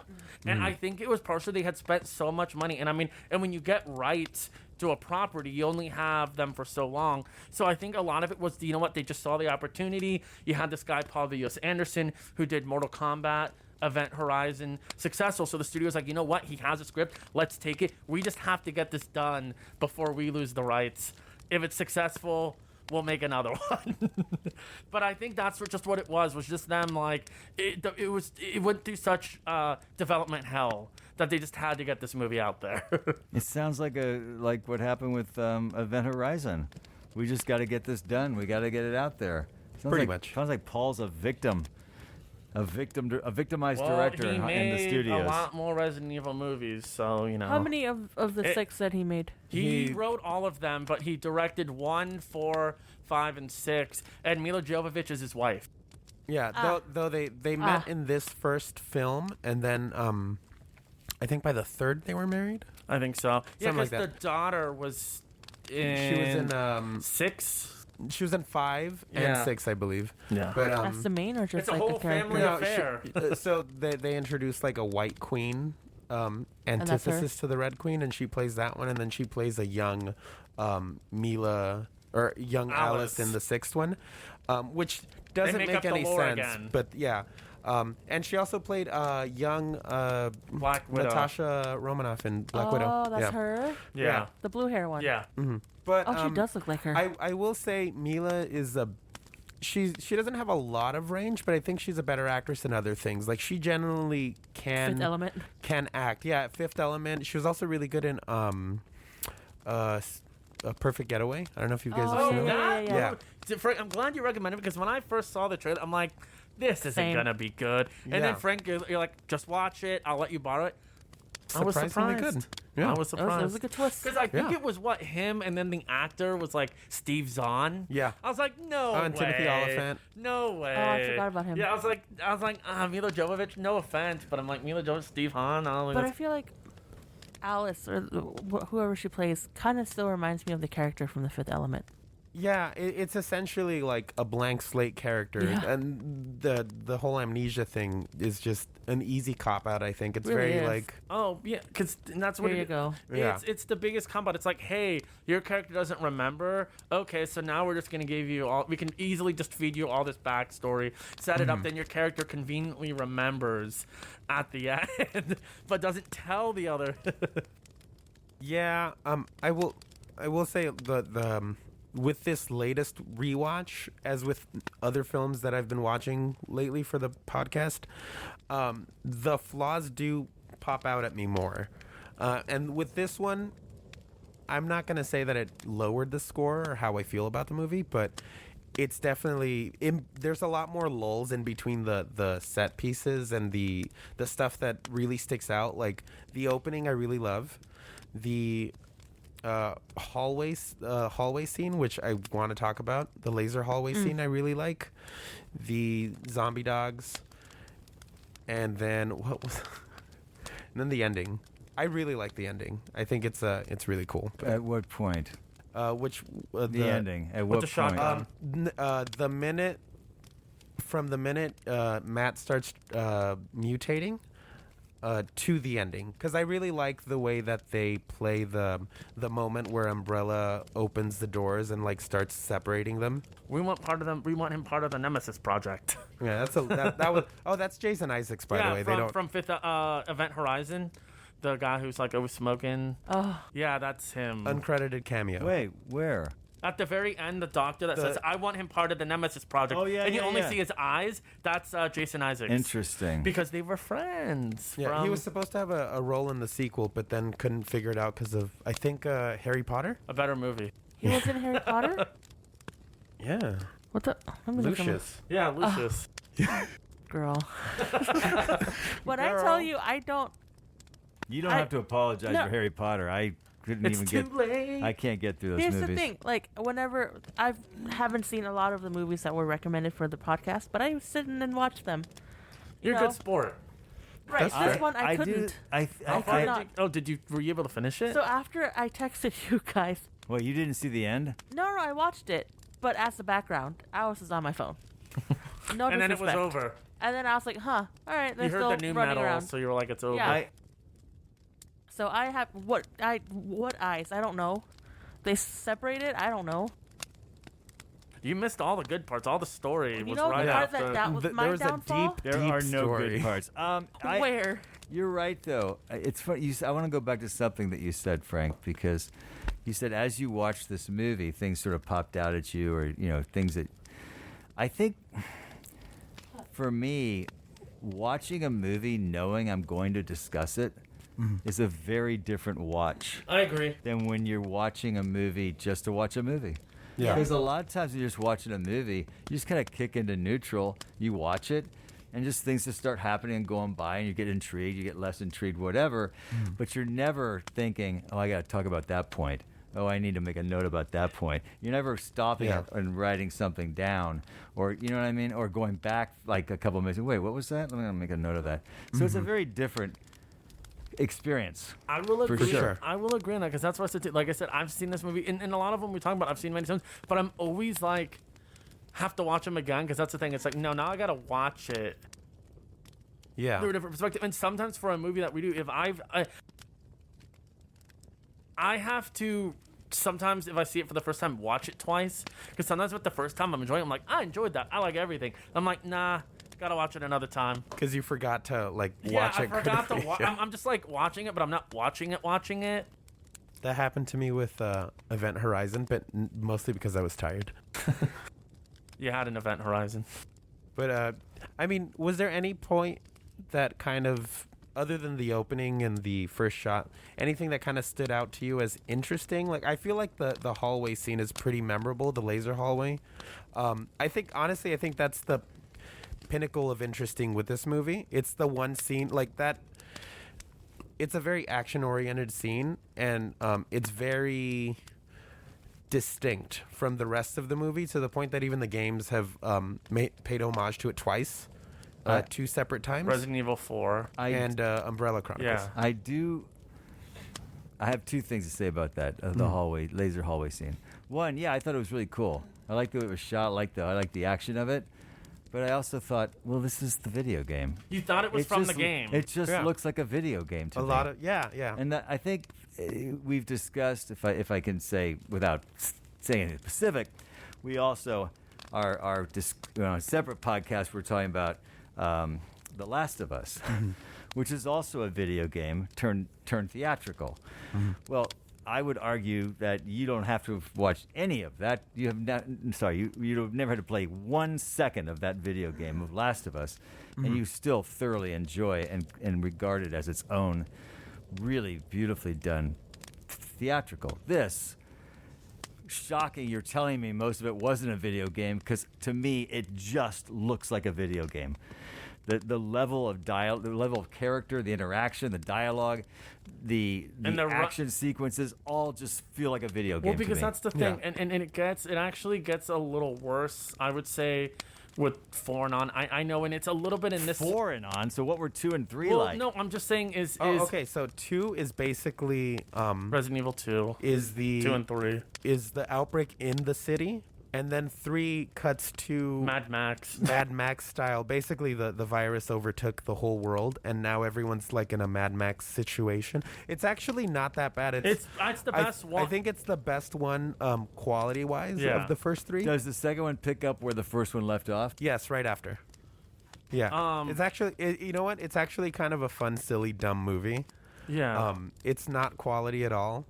and I think it was partially they had spent so much money, and I mean, and when you get rights to a property, you only have them for so long. So I think a lot of it was, you know what, they just saw the opportunity. You had this guy Paul V.S. Anderson who did Mortal Kombat, Event Horizon, successful. So the studio's like, you know what? He has a script. Let's take it. We just have to get this done before we lose the rights. If it's successful, we'll make another one. But I think that's just what it was just them, like, it went through such development hell that they just had to get this movie out there.
It sounds like what happened with Event Horizon. We just got to get this done. We got to get it out there.
Pretty much.
Sounds like Paul's a victimized director
he
in the
made
studios.
a lot more Resident Evil movies, so, you know.
How many of the 6 that he made?
He wrote all of them, but he directed 1, 4, 5, and 6, and Mila Jovovich is his wife.
Yeah, though they met in this first film, and then I think by the third they were married.
I think so. Yeah,
Something like
because
that.
the daughter was in...
She was in
6?
She was in 5 and
Yeah.
6, I believe.
Yeah.
But
That's the main or just
It's a
like
whole
the character?
family
no,
affair.
so they introduced like a white queen, antithesis to the red queen, and she plays that one, and then she plays a young Mila or young Alice in the 6th one, which doesn't
make
make
up the
any
lore
sense.
again.
But yeah. And she also played young
Black Widow.
Natasha Romanoff in Black Widow.
Oh, that's
yeah.
her?
Yeah.
The blue hair one.
Yeah.
But
Oh, she does look like her.
I will say Mila is she doesn't have a lot of range, but I think she's a better actress in other things. Like she generally
Fifth Element.
can act. Yeah, Fifth Element. She was also really good in A Perfect Getaway. I don't know if you guys have
Oh,
seen
yeah,
it.
yeah.
Frank, I'm glad you recommended it because when I first saw the trailer, I'm like, this isn't
Same.
gonna be good. And
Yeah.
then Frank, you're like, just watch it. I'll let you borrow it. I was
Surprisingly
surprised.
good. Yeah.
I was
It
surprised.
was a good twist.
Because I think
Yeah.
it was him, and then the actor was like Steve Zahn.
Yeah.
I was like, no
Oh,
way.
and Timothy Olyphant.
No way.
Oh, I forgot about him.
Yeah, I was like, Mila Jovovich. No offense, but I'm like Mila Jovovich, Steve Zahn. I don't think
But I
that's-
feel like Alice or whoever she plays kind of still reminds me of the character from The Fifth Element.
Yeah, it's essentially like a blank slate character,
Yeah.
and the whole amnesia thing is just an easy cop out. I think it's
Really
very
is.
like
Oh yeah, because that's what
There you
it-
go.
Yeah.
It's the biggest combat. It's like, hey, your character doesn't remember. Okay, so now we're just gonna give you all. We can easily just feed you all this backstory, set it up, then your character conveniently remembers at the end, but doesn't tell the other.
yeah. I will say the with this latest rewatch, as with other films that I've been watching lately for the podcast, the flaws do pop out at me more. And with this one, I'm not going to say that it lowered the score or how I feel about the movie, but it's definitely there's a lot more lulls in between the set pieces and the stuff that really sticks out. Like the opening, I really love. The hallway scene, which I want to talk about. The laser hallway scene I really like. The zombie dogs. And then what was and then the ending. I really like the ending. I think it's really cool.
At what point?
The
Ending. At
With
what
the
point?
shotgun.
the minute Matt starts mutating to the ending, because I really like the way that they play the moment where Umbrella opens the doors and like starts separating them.
We want him part of the Nemesis project.
Yeah, that was. Oh, that's Jason Isaacs, by the way.
from,
They don't.
from Fifth Event Horizon, the guy who's like always smoking.
Oh,
Yeah, that's him.
Uncredited cameo.
Wait, where?
At the very end, the doctor that says, "I want him part of the Nemesis project."
Oh, yeah,
and you
yeah,
only
yeah.
see his eyes. That's Jason Isaacs.
Interesting.
Because they were friends.
Yeah,
from
he was supposed to have a role in the sequel, but then couldn't figure it out because of, I think, Harry Potter.
a better movie.
he was in Harry Potter?
Yeah,
What the? Let me look him up.
Lucius.
Yeah, Lucius.
Girl. When I tell you, I don't.
You don't
I-
have to apologize
No.
for Harry Potter. I couldn't
It's
even
too late.
I can't get through those
Here's
movies.
the thing. Like, whenever I haven't seen a lot of the movies that were recommended for the podcast, but I sit and watch them.
You're a
No.
good sport.
Right.
That's
This
fair.
one I
do-
couldn't.
I
could not.
Were you able to finish it?
So after I texted you guys,
Well, you didn't see the end?
no, I watched it, but as the background, I was just on my phone. No
and then it was
disrespect.
over.
And then I was like, huh, all right, they're
You
still
heard the new
running
metal,
around.
so you were like, it's over.
Yeah. So I have what eyes? I don't know. They separated. I don't know.
You missed all the good parts. All the story
You
was
know
right
the part
after.
that was my
there was
downfall?
a
There
deep
are no
story.
good parts.
Where?
You're right, though. It's funny. I want to go back to something that you said, Frank, because you said as you watched this movie, things sort of popped out at you, or things that I think for me, watching a movie knowing I'm going to discuss it is a very different watch
I agree.
than when you're watching a movie just to watch a movie.
Yeah.
Because a lot of times when you're just watching a movie, you just kind of kick into neutral, you watch it, and just things just start happening and going by, and you get intrigued, you get less intrigued, whatever. But you're never thinking, oh, I got to talk about that point. Oh, I need to make a note about that point. You're never stopping
Yeah.
it and writing something down, or you know what I mean, or going back like a couple of minutes. Wait, what was that? Let me make a note of that. So it's a very different experience.
I will agree.
sure.
I will agree on that because that's what I said. Like I said, I've seen this movie, and a lot of them we talk about, I've seen many times, but I'm always like, have to watch them again because that's the thing. It's like, no, now I got to watch it
Yeah.
through a different perspective. And sometimes for a movie that we do, if I have to sometimes if I see it for the first time, watch it twice. Because sometimes with the first time I'm enjoying it, I'm like, I enjoyed that. I like everything. I'm like, nah, gotta watch it another time.
Because you forgot to watch
Yeah, I
it.
forgot to watch.
Yeah.
I'm just like watching it, but I'm not watching it.
That happened to me with Event Horizon, but mostly because I was tired.
You had an Event Horizon.
But I mean, was there any point that kind of, other than the opening and the first shot, anything that kind of stood out to you as interesting? Like, I feel like the hallway scene is pretty memorable, the laser hallway. I think that's the pinnacle of interesting with this movie. It's the one scene like that. It's a very action-oriented scene, and it's very distinct from the rest of the movie to the point that even the games have paid homage to it twice, 2 separate times.
Resident Evil 4.
And Umbrella Chronicles.
Yeah.
I have 2 things to say about that, the laser hallway scene. One, yeah, I thought it was really cool. I liked the way it was shot. I liked the action of it. But I also thought, well, this is the video game.
You thought it was from the game.
It just
Yeah.
looks like a video game to me.
Yeah.
And that, I think we've discussed, if I can say without saying anything specific, we also our separate podcast we're talking about The Last of Us, which is also a video game turned theatrical. Well, I would argue that you don't have to have watched any of that. You have not. You've never had to play 1 second of that video game of Last of Us, and you still thoroughly enjoy and regard it as its own, really beautifully done theatrical. This, shocking. You're telling me most of it wasn't a video game, because to me it just looks like a video game. The level of the level of character, the interaction, the dialogue, the action sequences all just feel like a video game.
Well, because
to me.
that's the thing,
Yeah.
and it actually gets a little worse, I would say, with 4 and on. I know, and it's a little bit in this
4 and on. So what were 2 and 3
well,
like?
no, I'm just saying is
Okay, so 2 is basically
Resident Evil 2,
is the
2 and 3,
is the outbreak in the city, and then 3 cuts to
Mad Max.
Mad Max style. Basically, the virus overtook the whole world, and now everyone's like in a Mad Max situation. It's actually not that bad.
It's the best one.
I think it's the best one quality-wise
Yeah.
of the first 3.
Does the second one pick up where the first one left off?
Yes, right after. Yeah. It's actually, you know what? It's actually kind of a fun, silly, dumb movie.
Yeah.
It's not quality at all.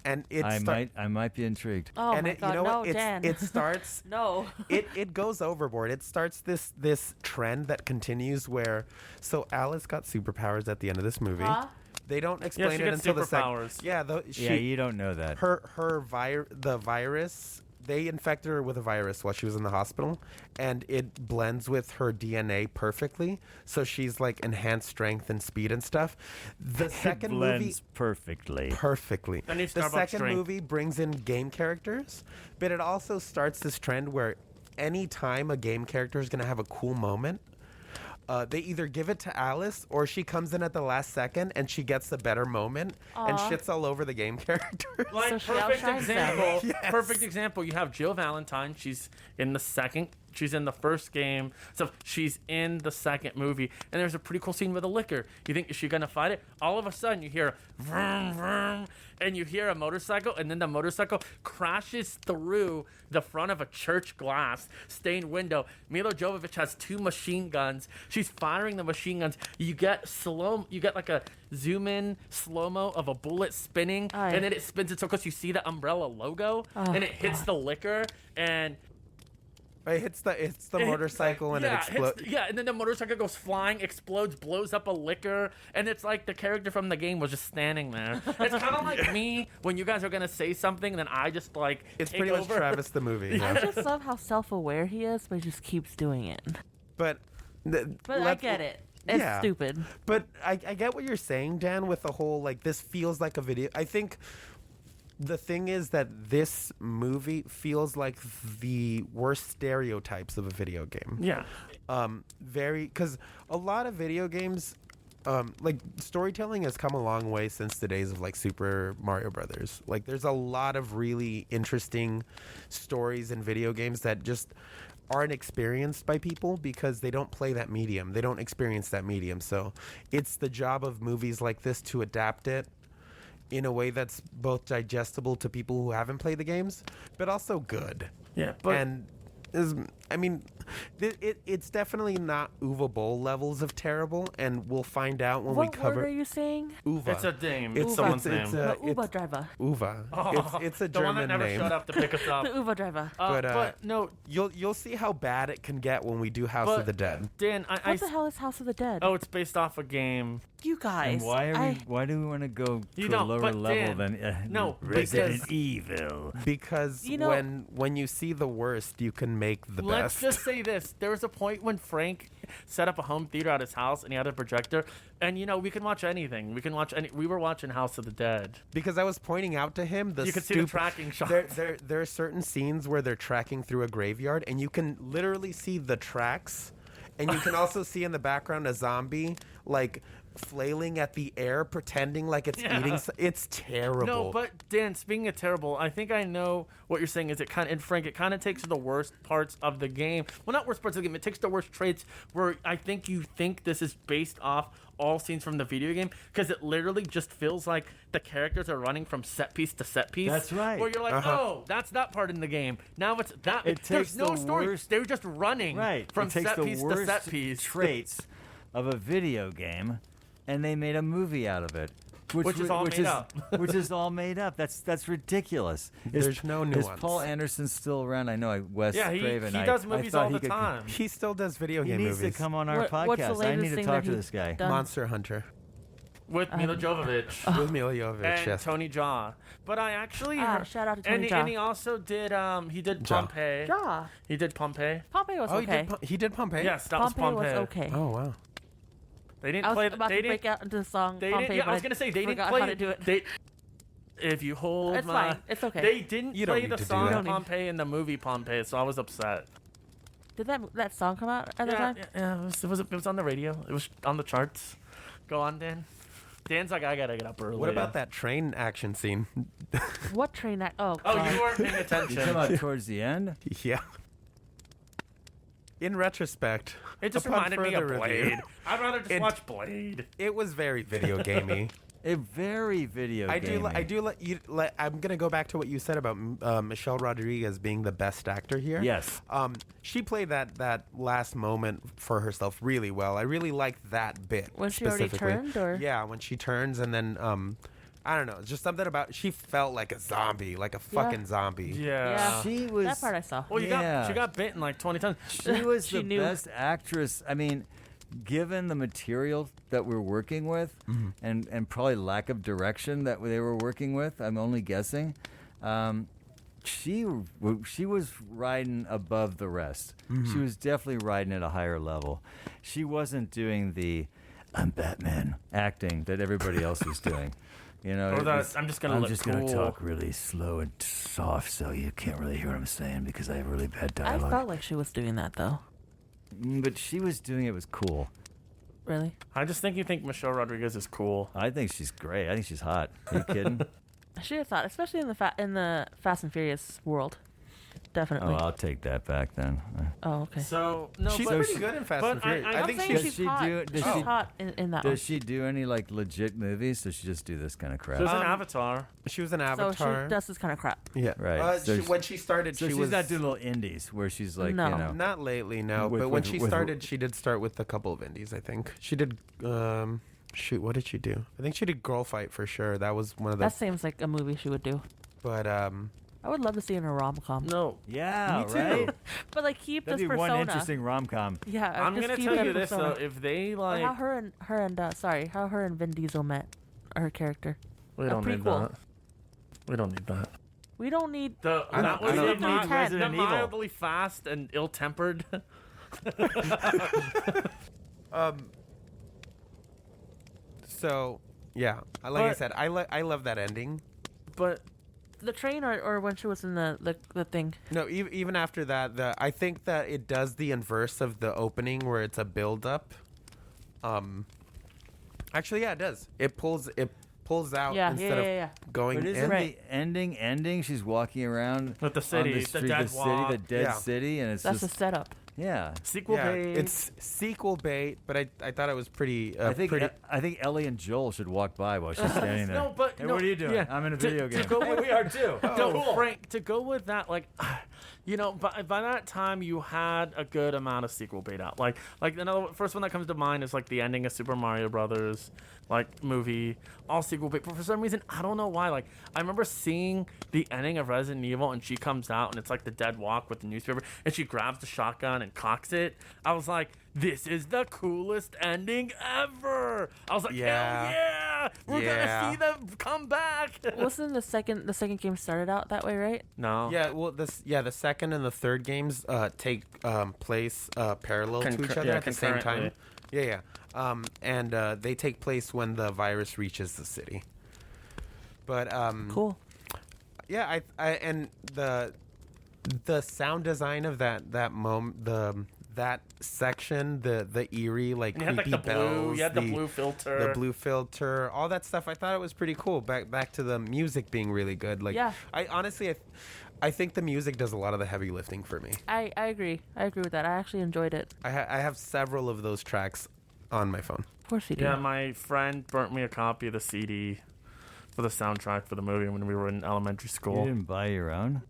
And
I might be intrigued.
Oh
and
my
it,
god,
you know
no,
what?
Dan.
It starts.
No.
It goes overboard. It starts this trend that continues where, so Alice got superpowers at the end of this movie.
Huh?
They don't explain
she
it
gets
until the
superpowers.
second. Yeah,
Yeah, you don't know that.
the virus. They infected her with a virus while she was in the hospital, and it blends with her DNA perfectly. So she's like enhanced strength and speed and stuff. The second movie
blends perfectly.
perfectly.
That needs
The
Starbucks
second
drink.
movie brings in game characters, but it also starts this trend where any time a game character is going to have a cool moment, they either give it to Alice or she comes in at the last second and she gets the better moment and
Aw.
shits all over the game characters.
Like
So she
perfect
outshines them.
example.
Yes.
Perfect example. You have Jill Valentine. She's in the second. She's in the first game. So she's in the second movie. And there's a pretty cool scene with a liquor. You think, is she going to fight it? All of a sudden, you hear vroom, vroom, and you hear a motorcycle, and then the motorcycle crashes through the front of a church glass stained window. Mila Jovovich has 2 machine guns. She's firing the machine guns. You get like a zoom in slow-mo of a bullet spinning, and then it spins it so close you see the Umbrella logo, and it hits the liquor, and
it hits the motorcycle and it explodes.
And then the motorcycle goes flying, explodes, blows up a liquor, and it's like the character from the game was just standing there. It's kind of like me when you guys are gonna say something, and then I just like
It's
take
pretty much
over.
Travis the movie.
I just love how self-aware he is, but he just keeps doing it.
But
I get it. It's
Yeah.
stupid.
But I get what you're saying, Dan, with the whole, like, this feels like a video. I think the thing is that this movie feels like the worst stereotypes of a video game.
Yeah.
Because a lot of video games, like, storytelling has come a long way since the days of, like, Super Mario Brothers. Like, there's a lot of really interesting stories in video games that just aren't experienced by people because they don't play that medium. They don't experience that medium. So it's the job of movies like this to adapt it in a way that's both digestible to people who haven't played the games, but also good.
Yeah, but
And it's definitely not Uwe Boll levels of terrible, and we'll find out when we
What
cover
word are you saying?
Uwe.
it's a name.
It's
It's someone's name.
The Uber driver.
Uwe. It's a
the one that
German
never
name.
showed up to pick us up.
The Uber driver.
But no,
You'll see how bad it can get when we do House of the Dead.
Dan, I
What the hell is House of the Dead?
oh, it's based off a game.
You guys.
And why do we want to go
You
to a
don't,
lower
but
level
Dan,
than
no,
Resident
because-
Evil?
Because
You know-
when you see the worst, you can make the
Let's
best.
just say this. There was a point when Frank set up a home theater at his house and he had a projector. And, we can watch anything. We were watching House of the Dead.
Because I was pointing out to him
You could see the tracking shots.
There are certain scenes where they're tracking through a graveyard, and you can literally see the tracks, and you can also see in the background a zombie like flailing at the air, pretending like it's eating. It's terrible.
No, but Dan, speaking of terrible, I think I know what you're saying. Is it kind of, and Frank, it kind of takes the worst parts of the game. Well, not worst parts of the game. It takes the worst traits where I think you think this is based off all scenes from the video game, because it literally just feels like the characters are running from set piece to set piece.
That's right.
Where you're like, oh, that's that part in the game. Now it's that.
It
There's
takes
no
the
story.
worst-
They're just running from
it takes
set
the
piece to
worst
set piece.
traits of a video game, and they made a movie out of it.
Which is all made up.
Which is all made up. That's ridiculous.
There's no nuance.
Is Paul Anderson still around? I know Wes
Yeah,
Craven.
he
I-
does
I
movies
thought
all
he
the
could-
time.
he still does video
He
game
needs
movies.
to come on our
What's the
podcast. I
latest
need to
thing
talk
that
to
he's
this guy.
done?
Monster Hunter
With Mila Jovovich.
with Mila Jovovich.
And
Yes.
Tony Jaa. But I actually
shout out to Tony
and,
Jaa.
and he also did he did
Jaa.
Pompeii.
Jaw.
He did Pompeii.
Pompeii was
Oh,
okay.
he did Pompeii.
Yes, that
Pompeii
was
was
Pompeii.
okay.
Oh wow.
They didn't
I was
play
about
they
to
didn't
break out into the song
they
Pompeii,
didn't yeah,
but
I was going to say they didn't
forgot
play
how to do it.
They if you hold
It's
my
fine. It's okay.
They didn't
You don't
play
need
the
to do
song
that.
Pompeii in the movie Pompeii, so I was upset.
Did that song come out at the
Yeah,
time?
yeah, it was on the radio. It was on the charts. Go on, Dan. Dan's like, I gotta get up early.
What about that train action scene?
What train act? Oh,
Oh,
God.
you weren't paying
You
attention.
talking about towards the end?
Yeah. In retrospect,
It just
upon
reminded me of
further
Blade.
review,
I'd rather just
It-
watch Blade.
it was very video gamey.
A very video game.
I'm gonna go back to what you said about Michelle Rodriguez being the best actor here.
Yes.
She played that last moment for herself really well. I really liked that bit.
When she already
specifically.
turned, or?
Yeah, when she turns and then I don't know, just something about she felt like a zombie, like a fucking zombie.
Yeah.
She was.
That part I saw.
Well,
Yeah.
she got bitten like 20 times.
She was
She
the
knew.
best actress. I mean, given the material that we're working with, and probably lack of direction that they were working with, I'm only guessing. She was riding above the rest. She was definitely riding at a higher level. She wasn't doing the "I'm Batman" acting that everybody else was doing. You know,
Or
it
that,
was,
"I'm just gonna
I'm
look
just
cool."
gonna talk really slow and soft so you can't really hear what I'm saying because I have really bad
I
dialogue.
felt like she was doing that, though.
But she was doing it was cool.
Really?
I just think you think Michelle Rodriguez is cool.
I think she's great. I think she's hot. Are you kidding?
She is hot, especially in the Fast and Furious world. definitely.
Oh, I'll take that back then.
Oh, okay.
So no,
She's
but,
pretty good in Fast
but
and Furious.
I
I'm
think
saying
does
she's
she
hot.
do- does
she's
she-
hot in that one.
Does she do any like legit movies? Does she just do this kind of crap?
there's an
Um,
Avatar.
she was an
So
Avatar.
she does this kind of crap.
Yeah,
Right. So
when she started,
So
she
she's
was
not doing little indies where she's like,
No.
you know.
not lately, no.
With-
but when
with-
she
with-
started, she did start with a couple of indies. I think she did. Shoot, what did she do? I think she did Girl Fight for sure. That was one of the.
That seems like a movie she would do.
But
I would love to see her in a rom com.
No,
Yeah,
Me too.
right.
But like keep
That'd
this
be
persona.
one interesting rom com.
Yeah,
I'm
just
gonna
keep
tell
that
you this
persona.
though: if they
Or
like,
how her and Vin Diesel met, her character.
we
a
don't need
prequel.
that. We don't need that.
We don't need.
The
I
that
don't-
was
I
the
don't
need
mi-
Resident
the
Evil.
mildly fast and ill-tempered.
So yeah, like I
But-
said, I love that ending.
But
The train or when she was in the thing.
No, even after that, I think that it does the inverse of the opening where it's a build up. Actually, yeah, it does. It pulls out
Yeah,
instead
yeah.
of going
But
in.
isn't
Right.
the ending? She's walking around
With the
on
city,
the
the
street,
dead
the
walk.
city, the dead
Yeah.
city, and it's
That's
just
a setup.
yeah.
sequel
Yeah,
bait.
it's sequel bait, but I thought it was pretty.
I think
pretty.
I think Ellie and Joel should walk by while she's standing there.
No, but
hey,
no,
what are you doing?
yeah.
I'm in a
To-
video
to
game.
go with-
we are too.
No, Frank, to go with that, like, you know, by that time you had a good amount of sequel bait out. Like another first one that comes to mind is like the ending of Super Mario Brothers, like movie, all sequel bait. But for some reason, I don't know why. Like, I remember seeing the ending of Resident Evil, and she comes out, and it's like the dead walk with the newspaper, and she grabs the shotgun and cocks it. I was like, this is the coolest ending ever. I was like,
Yeah.
hell yeah, we're
Yeah.
gonna see them come back.
Wasn't the second game started out that way, right?
No.
Yeah, well, the second and the third games take place parallel to each other
yeah,
at the same time.
concurrently.
Yeah. And they take place when the virus reaches the city. But
Cool.
yeah, I and the sound design of that moment, that section, the eerie like
And you had like
creepy
the blue,
bells,
you had the blue filter.
the blue filter, all that stuff. I thought it was pretty cool. Back to the music being really good. Like,
Yeah.
I honestly, I think the music does a lot of the heavy lifting for me.
I agree. I agree with that. I actually enjoyed it.
I have several of those tracks on my phone.
Of course you do.
Yeah, my friend burnt me a copy of the CD for the soundtrack for the movie when we were in elementary
You
school.
didn't buy your own?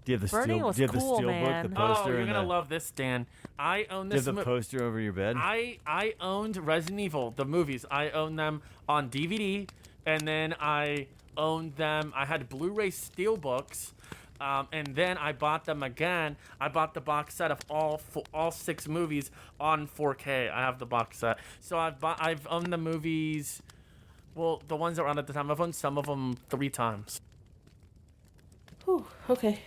Do you have the
Burning
steel?
was
Do you have
cool,
the steel
man.
book, the
Oh,
poster,
you're
and
gonna
the,
love this, Dan. I own
do you
this.
have the poster over your bed?
I owned Resident Evil, the movies. I owned them on DVD, and then I owned them. I had Blu-ray steelbooks, and then I bought them again. I bought the box set of all 6 movies on 4K. I have the box set, so I've owned the movies. Well, the ones that were on at the time, I've owned some of them 3 times.
Whew, okay.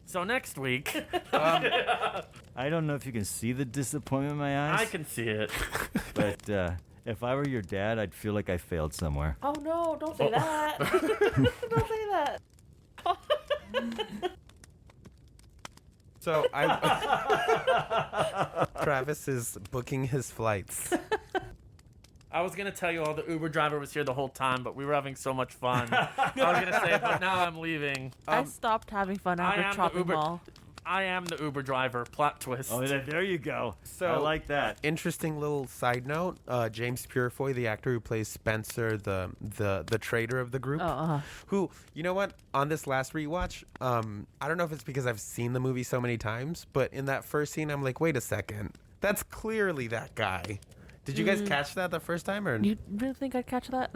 So next week,
I don't know if you can see the disappointment in my eyes.
I can see it.
But if I were your dad, I'd feel like I failed somewhere.
Oh no! Don't say that. Don't say that.
So Travis is booking his flights.
I was gonna tell you all the Uber driver was here the whole time, but we were having so much fun. I was gonna say, but now I'm leaving.
I stopped having fun
I
after
am the
Chopping
Uber.
Mall.
I am the Uber driver. Plot twist.
Oh, there you go.
So
I like that.
Interesting little side note: James Purefoy, the actor who plays Spencer, the traitor of the group, who, you know what? On this last rewatch, I don't know if it's because I've seen the movie so many times, but in that first scene, I'm like, wait a second, that's clearly that guy. Did you guys catch that the first time, or
You really think I'd catch that?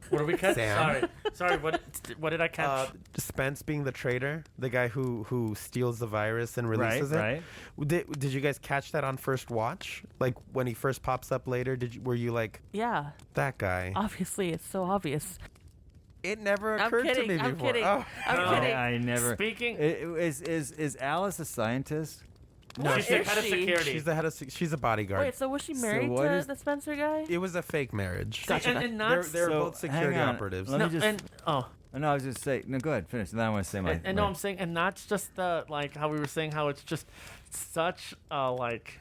What did we catch?
Sam.
Sorry. What did I catch?
Spence being the traitor, the guy who steals the virus and releases
Right.
Did you guys catch that on first watch? Like when he first pops up later, were you like,
Yeah.
that guy?
Obviously, it's so obvious.
It never
I'm
occurred
kidding.
to me
I'm
before.
kidding.
Oh.
I'm kidding.
I never.
Speaking-
Is Alice a scientist?
What
She's the
is
head of
she?
security.
She's the head of. She's a bodyguard.
Wait, so was she married
what
to
is-
the Spencer guy?
It was a fake marriage.
Gotcha.
and not
They're
So,
both security
hang on.
operatives.
Let
no,
me just.
and oh.
No, I was just saying. No, go ahead. Finish. Then I want to say my.
And no, I'm saying, and that's just the like how we were saying how it's just such like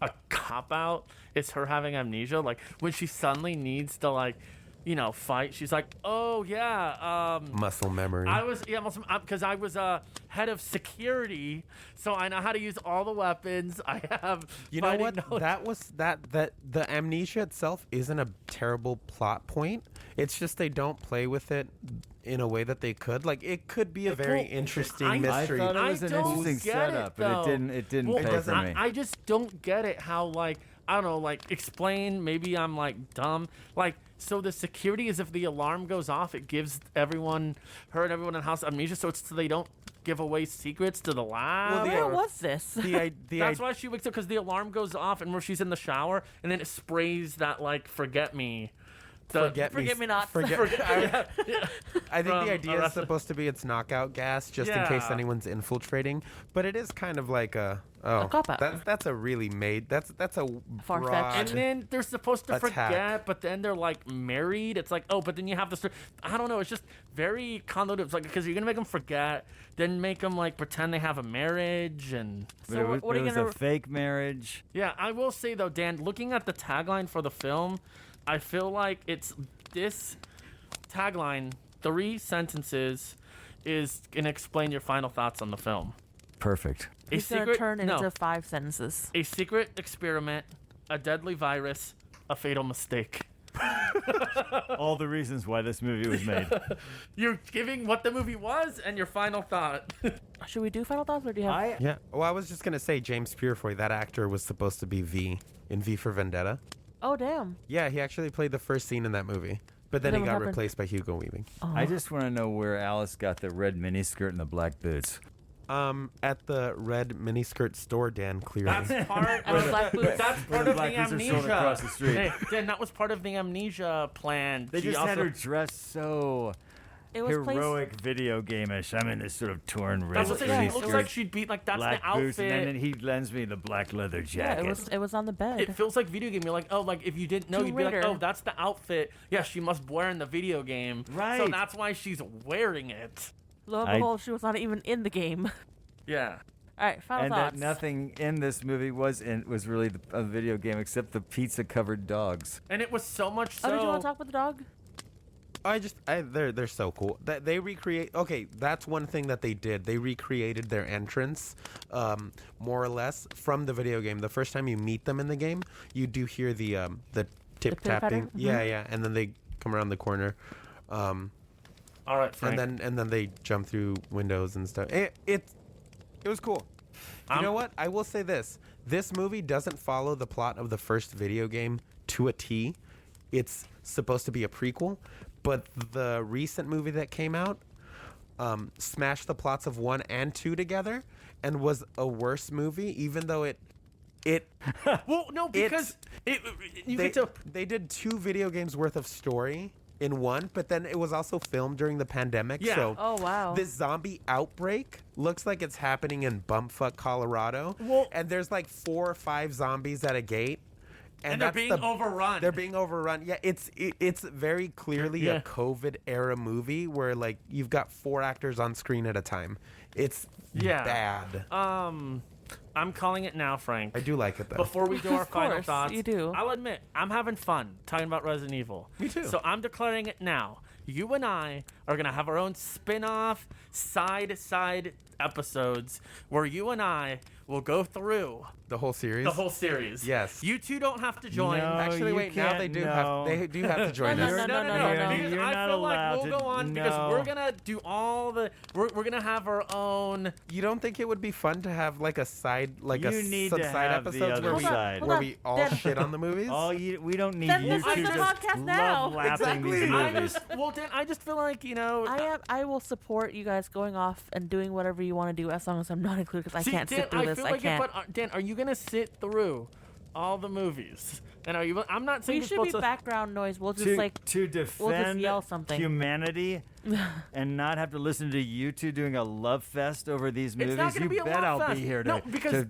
a cop out. It's her having amnesia. Like when she suddenly needs to like fight. She's like, oh yeah,
Muscle memory.
because I was head of security, so I know how to use all the weapons. I have.
You know what?
knowledge.
That was that the amnesia itself isn't a terrible plot point. It's just they don't play with it in a way that they could. Like it could be a very interesting
I
I
mystery.
thought it was an
don't
interesting
get
setup,
it,
but
though.
it didn't
Well,
pay for me.
I just don't get it. How I don't know. Explain. Maybe I'm dumb. So the security is if the alarm goes off, it gives everyone in the house amnesia. So it's so they don't give away secrets to the lab.
Well,
Where was this?
That's why she wakes up because the alarm goes off and where she's in the shower and then it sprays that forget me.
Forget me not.
I think
From
the idea is
Arrested-
supposed to be it's knockout gas, just in case
Yeah.
anyone's infiltrating. But it is kind of like a
cop-out.
That's a really that's a
Far-fetched.
broad.
And then they're supposed to
Attack.
forget, but then they're married. It's but then you have this. I don't know. It's just very convoluted. It's because you're gonna make them forget, then make them pretend they have a marriage, and
But
So
it was,
what are you
it was
gonna-
a fake marriage.
yeah. I will say though, Dan, looking at the tagline for the film, I feel like it's this tagline, 3 sentences, is gonna explain your final thoughts on the film.
Perfect.
It's going to turn into 5 sentences.
A secret experiment, a deadly virus, a fatal mistake.
All the reasons why this movie was made.
You're giving what the movie was and your final thought.
Should we do final thoughts or do you have?
Yeah. Well, I was just gonna say James Purefoy. That actor was supposed to be V in V for Vendetta.
Oh, damn.
Yeah, he actually played the first scene in that movie, but then
Then
he
what
got
happened?
replaced by Hugo Weaving.
Oh.
I just want to know where Alice got the red miniskirt and the black boots.
At the red miniskirt store, Dan. Clearly.
That's part
And
of
the black boots.
That's
Where
part
the
of
black
the
boots are sold
amnesia.
across the street.
Hey, Dan, that was part of the amnesia plan.
They
She
just had
also-
her dressed so
It was placed.
heroic video game-ish. I'm in this sort of torn red
That's what I'm saying. It looks
miniskirt,
like she'd be that's
black
the outfit.
boots, and then he lends me the black leather
Yeah,
jacket.
it was on the bed.
It feels like video game. You're if you didn't know,
Tomb
you'd be
Raider.
oh, that's the outfit. Yeah, she must wear in the video game. So
Right.
that's why she's wearing it.
Lo and
I-
behold, she was not even in the game.
Yeah.
All right, final
And
thoughts.
that nothing in this movie was really a video game except the pizza-covered dogs.
And it was so much so.
Oh, did you want to talk about the dog?
They're so cool. That they recreate. Okay, that's one thing that they did. They recreated their entrance, more or less, from the video game. The first time you meet them in the game, you do hear the tip
pitter-patter?
tapping.
Mhm.
Yeah, and then they come around the corner,
All right, Frank.
and then they jump through windows and stuff. It was cool. You know what? I will say this: this movie doesn't follow the plot of the first video game to a T. It's supposed to be a prequel, but the recent movie that came out smashed the plots of 1 and 2 together and was a worse movie, even though it
well, no, because you get to.
they did 2 video games worth of story in one, but then it was also filmed during the pandemic.
Yeah.
So
Oh, wow.
this zombie outbreak looks like it's happening in bumfuck Colorado.
Well-
and there's 4 or 5 zombies at a gate.
And they're
that's
being overrun.
They're being overrun. Yeah, it's very clearly
Yeah.
a COVID era movie where you've got 4 actors on screen at a time. It's bad.
I'm calling it now, Frank.
I do like it though.
Before we do our
Of
final
course,
thoughts,
you do.
I'll admit I'm having fun talking about Resident Evil.
Me too.
So I'm declaring it now. You and I are gonna have our own spin-off, side episodes where you and I will go through
the whole series.
the whole series.
Yes.
You two don't have to join.
No.
Actually,
you
wait. Now
can't,
they do
no.
have to join
No,
us.
no, no, no,
no.
no.
Because
You're
I
not
feel like
allowed
we'll
to-
go on because
no.
we're gonna do all the. We're gonna have our own.
You don't think it would be fun to have a side,
You need
some
to
side
have the
episodes
other
where we
side.
Hold
where
on.
we all
Then-
shit on the movies?
We don't need
Then
you
this
two
is the
just
podcast now.
love-lapping these movies.
Dan, I just feel like
I will support you guys going off and doing whatever you want to do as long as I'm not included because I
See,
can't
Dan,
sit through this.
feel
I
like
can't.
Dan, are you gonna sit through all the movies? And are you? I'm not saying
We
you're
should be
supposed to.
background noise. We'll just
to defend
yell something.
humanity and not have to listen to you two doing a love fest over these movies.
not gonna
You
be a
bet
love
I'll
fest.
be here
No, because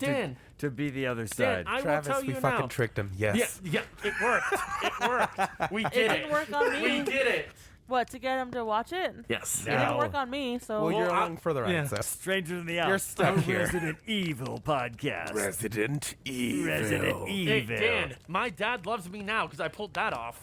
to be the other
Dan,
side.
I
Travis,
will tell
we
you
fucking
now.
tricked him. Yes.
Yeah, it worked. It worked. We did
didn't work on me.
We did it.
What, to get him to watch it?
Yes.
It didn't
No.
work on me, so.
Well, you're
I-
along for the ride,
yeah.
so.
Strangers in the Alps.
You're stuck
a
here.
Resident Evil podcast.
Resident Evil.
Resident
Hey,
Evil.
Dan, my dad loves me now because I pulled that off.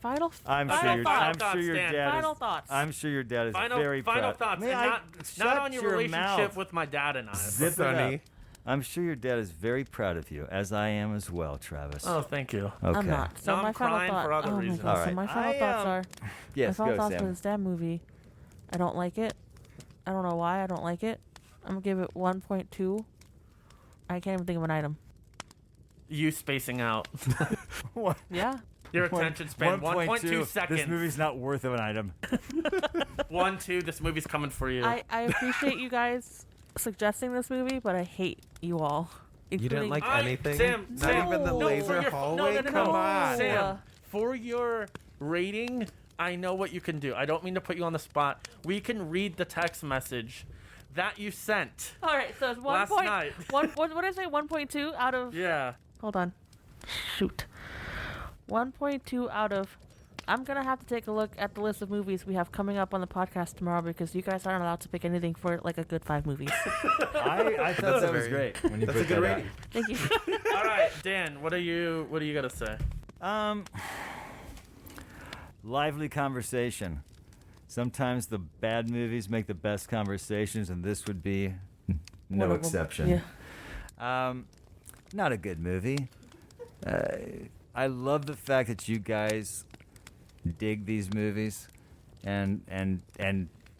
Final
I'm
final
sure your,
thoughts.
I'm
thoughts,
sure your
Dan.
dad
Final
is,
thoughts.
I'm sure your dad is very
Final
proud.
thoughts,
May
and
I
not
shut
on your
your
relationship
mouth.
with my dad and I.
Zip it
Sonny.
up. I'm sure your dad is very proud of you, as I am as well, Travis.
Oh, thank you.
okay.
I'm not. So
No,
my
I'm
final
crying
thought.
for other
oh
reasons.
My God.
All
So my
right.
final thoughts are. My
Yes,
final
go,
thoughts for
Sam.
this damn movie. I don't like it. I don't know why I don't like it. I'm gonna give it 1.2. I can't even think of an item.
You spacing out.
What?
Yeah.
Your attention span, 1.2 seconds.
This movie's not worth of an item.
1, 2, this movie's coming for you.
I appreciate you guys suggesting this movie, but I hate you all.
You didn't
including-
like anything?
Sam,
Not
Sam,
even the
No,
laser
for your-
hallway?
no, no, no,
Come
no.
on.
Sam, for your rating, I know what you can do. I don't mean to put you on the spot. We can read the text message that you sent.
All right, so it's
Last night.
what did I say? 1.2 out of.
Yeah.
Hold on. Shoot. 1.2 out of. I'm gonna have to take a look at the list of movies we have coming up on the podcast tomorrow because you guys aren't allowed to pick anything for like a good 5 movies.
I thought that was great when you
That's a
put
good
that out.
rating.
Thank you.
All right, Dan, what do you gotta say?
Lively conversation. Sometimes the bad movies make the best conversations, and this would be no
One of 'em.
exception.
Yeah.
Not a good movie. I love the fact that you guys dig these movies, and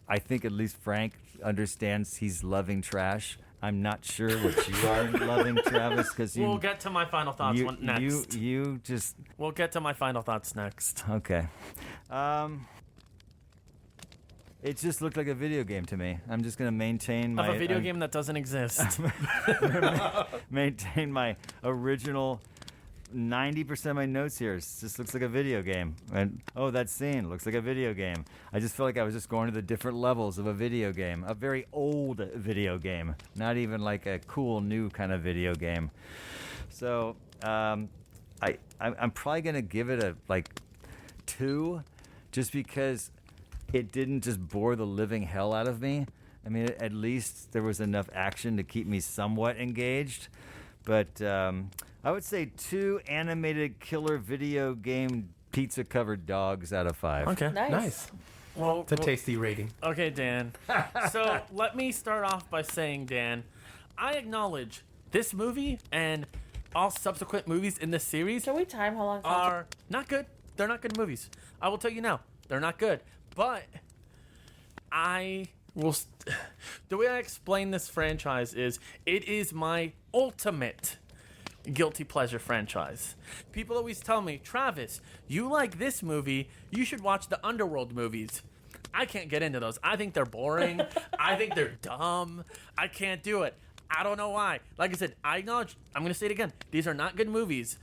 I think at least Frank understands he's loving trash. I'm not sure what you are loving, Travis, because you.
We'll get to my final thoughts next.
You just
We'll get to my final thoughts next.
okay. It just looked like a video game to me. I'm just gonna maintain my
Of a video game that doesn't exist.
maintain my original 90% of my notes here. It just looks like a video game. And oh, that scene looks like a video game. I just felt like I was just going to the different levels of a video game, a very old video game, not even like a cool new kind of video game. So I'm probably gonna give it a like 2, just because it didn't just bore the living hell out of me. I mean, at least there was enough action to keep me somewhat engaged. But I would say 2 animated killer video game pizza-covered dogs out of 5.
Okay.
Nice.
Well,
It's a tasty rating.
okay, Dan. So let me start off by saying, Dan, I acknowledge this movie and all subsequent movies in this series
Can we time how long?
are not good. They're not good movies. I will tell you now, they're not good. But I will. The way I explain this franchise is, it is my ultimate guilty pleasure franchise. People always tell me, Travis, you like this movie, you should watch the Underworld movies. I can't get into those. I think they're boring. I think they're dumb. I can't do it. I don't know why. Like I said, I acknowledge, I'm going to say it again. These are not good movies.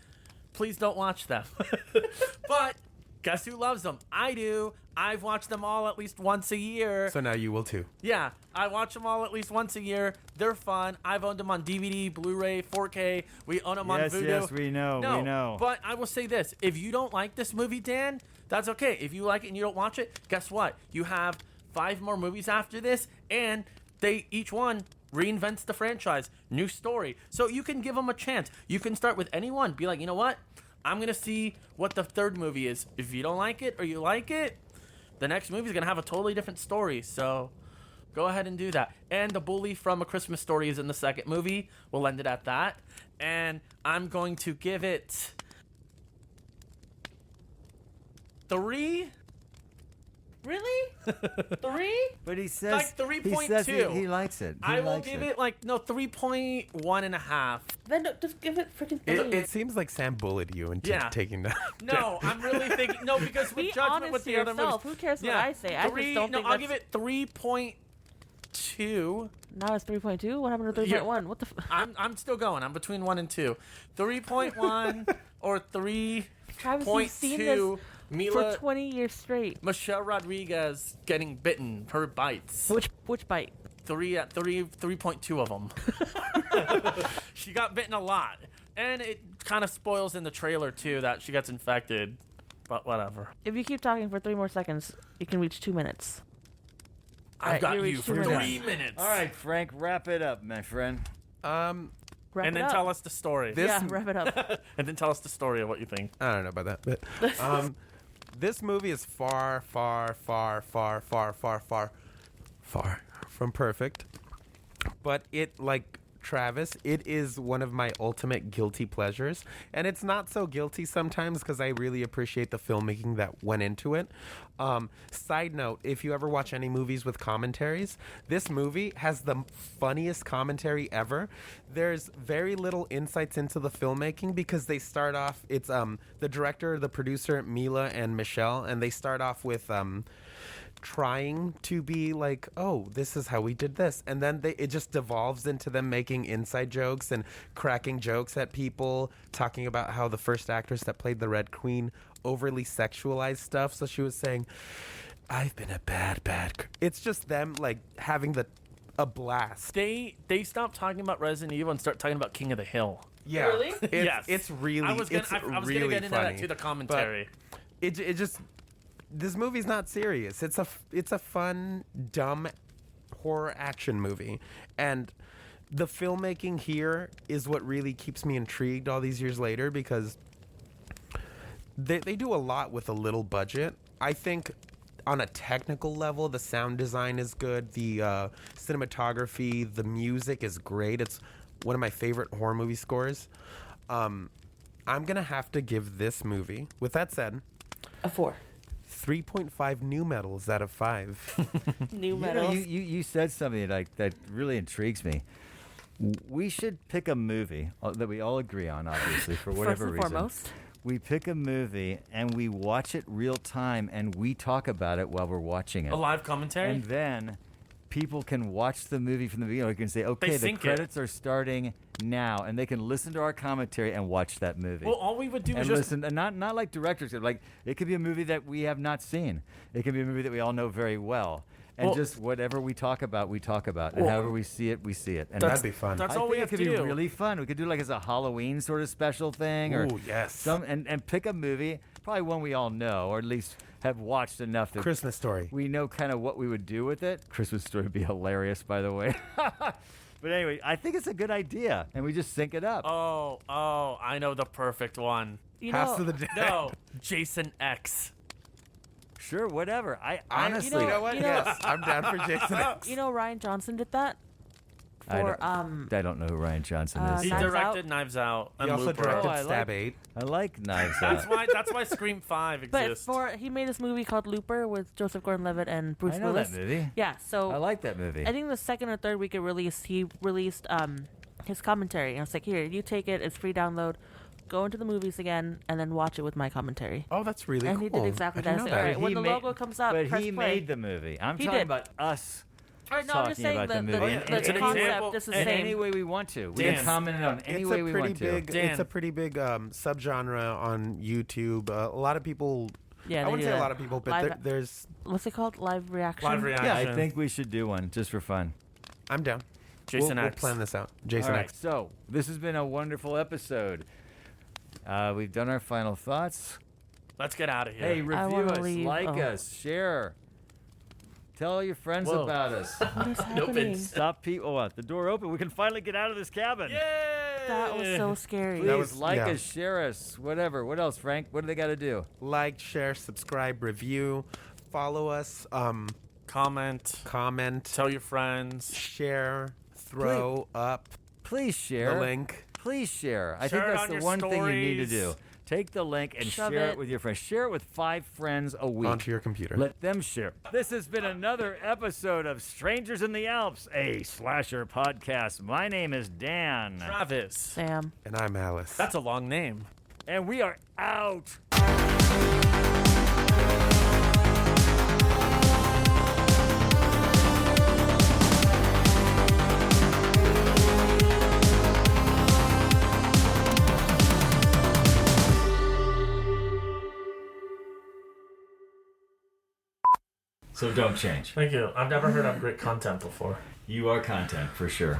Please don't watch them. But guess who loves them? I do. I've watched them all at least once a year.
So now you will too.
Yeah, I watch them all at least once a year. They're fun. I've owned them on DVD, Blu-ray, 4K. We own them on
Yes,
Vudu.
yes, we know,
No,
we know.
But I will say this. If you don't like this movie, Dan, that's okay. If you like it and you don't watch it, guess what? You have 5 more movies after this, and they each one reinvents the franchise. New story. So you can give them a chance. You can start with any one. Be like, you know what? I'm going to see what the 3rd movie is. If you don't like it or you like it, the next movie is going to have a totally different story. So go ahead and do that. And the bully from A Christmas Story is in the 2nd movie. We'll end it at that. And I'm going to give it 3.
Really? 3?
But he says
Like 3.2.
He says he likes it. He
I will
likes
give it like 3.1.5.
Then just give it freaking 3.
It seems like Sam bullied you into
Yeah.
taking that.
No, I'm really thinking no, because
Be
with judgment
honest
with
to
the other
yourself.
movies.
Who cares what I say? I just don't think
I'll
that's-
give it 3.2.
Now it's 3.2. What happened to 3.1? What the?
I'm still going. I'm between 1 and 2. 3.1 or 3.2.
Travis, you've seen this
Mila
for 20 years straight.
Michelle Rodriguez getting bitten. Her bites.
Which bite?
3.2 of them. She got bitten a lot, and it kind of spoils in the trailer too that she gets infected. but whatever.
If you keep talking for 3 more seconds, you can reach 2 minutes.
I've got
you
you
reached
for
2 minutes.
3 minutes.
All right, Frank, wrap it up, my friend.
Wrap
And
it
then
up.
tell us the story.
Yeah, wrap it up.
And then tell us the story of what you think.
I don't know about that, but this movie is far from perfect. But it, like Travis, it is one of my ultimate guilty pleasures. And it's not so guilty sometimes because I really appreciate the filmmaking that went into it. Side note, if you ever watch any movies with commentaries, this movie has the funniest commentary ever. There's very little insights into the filmmaking because they start off, it's the director, the producer, Mila and Michelle, and they start off with trying to be like, oh, this is how we did this, and then it just devolves into them making inside jokes and cracking jokes at people, talking about how the first actress that played the Red Queen overly sexualized stuff. So she was saying, I've been a bad it's just them like having a blast.
They stopped talking about Resident Evil and start talking about King of the Hill.
Yeah,
Really?
Yes.
It's really
I was gonna
really
get into
funny.
that to the commentary.
It just, this movie's not serious. It's a fun, dumb horror action movie, and the filmmaking here is what really keeps me intrigued all these years later because they do a lot with a little budget. I think on a technical level, the sound design is good. The cinematography, the music is great. It's one of my favorite horror movie scores. I'm gonna have to give this movie, with that said,
A 4.
3.5 new medals out of 5.
New
You know,
medals.
you said something that really intrigues me. We should pick a movie that we all agree on, obviously, for whatever
First and
reason.
foremost.
We pick a movie and we watch it real time and we talk about it while we're watching it.
A live commentary?
And then people can watch the movie from the beginning. They can say, okay, the
sync it.
credits are starting now, and they can listen to our commentary and watch that movie.
Well, all we would do is
And
just...
listen, and not like directors. Like, it could be a movie that we have not seen. It could be a movie that we all know very well. And
Well-
just whatever we talk about, we talk about. And
Well-
however we see it, we see it. And
That'd be fun.
That's
I
all
think
we have
it
to
could be
do.
really fun. We could do like as a Halloween sort of special thing, or
Ooh, yes.
and pick a movie, probably one we all know, or at least have watched enough that
Christmas Story.
we know kind of what we would do with it. Christmas Story would be hilarious, by the way. But anyway, I think it's a good idea, and we just sync it up.
Oh, I know the perfect one.
You
House
know,
of the Dead.
No, Jason X.
Sure, whatever. I honestly,
know-
You know what?
you know-
Yes, I'm down for Jason X.
you know Ryan Johnson did that
I
for
don't know who Ryan Johnson is.
He
Knives
directed
Out?
Knives Out and
He also
Looper.
directed
Oh, I
Stab
like-
8.
I like Knives
That's
Out.
why Scream 5
But
exists.
he made this movie called Looper with Joseph Gordon-Levitt and Bruce
I know
Willis.
that movie.
Yeah, so
I like that movie.
I think the second or third week it released, he released his commentary, and I was like, here, you take it, it's free download, go into the movies again, and then watch it with my commentary.
Oh, that's really
And
cool.
he did exactly
I
that.
didn't
It's
know
like,
that.
alright, when the
made-
logo comes up,
but
press
he
play.
made the movie. I'm
He
talking
did.
about us.
All right, no, I'm
talking
just saying
about
the,
the movie.
the,
And
the,
it's an
concept
example-
is the
and
same.
Any way we want to. We
Dan.
can comment on any
It's
way
a
we
pretty
want to.
big.
Dan.
It's a pretty big subgenre on YouTube. A lot of people.
Yeah,
I
they
wouldn't
do
say a
that.
lot of people, but
Live-
there's.
What's it called? Live reaction?
Live reaction.
Yeah, I think we should do one just for fun.
I'm down.
Jason
we'll
X.
plan this out. Jason
All right,
X.
so this has been a wonderful episode. We've done our final thoughts.
Let's get out of here.
Hey,
I
review
wanna
us,
leave.
like
Oh.
us, share. Tell your friends
Whoa.
about us.
What is happening?
Open.
Stop people. Oh, what? The door open. We can finally get out of this cabin.
Yay!
That was so scary.
Please
That was-
like
yeah.
us, share us, whatever. What else, Frank? What do they got to do?
Like, share, subscribe, review, follow us,
Comment.
comment,
Tell your friends.
share, throw up
Please share.
the link.
Please share. I
Share
think
it
that's
on
the
your
one thing you need to
stories.
do. Take the link and
Shove
share it
it.
with your friends. Share it with 5 friends a week.
Onto your computer.
Let them share. This has been another episode of Strangers in the Alps, a slasher podcast. My name is Dan,
Travis.
Sam.
And I'm Alice.
That's a long name.
and we are out. So don't change.
Thank you. I've never heard of great content before.
You are content for sure.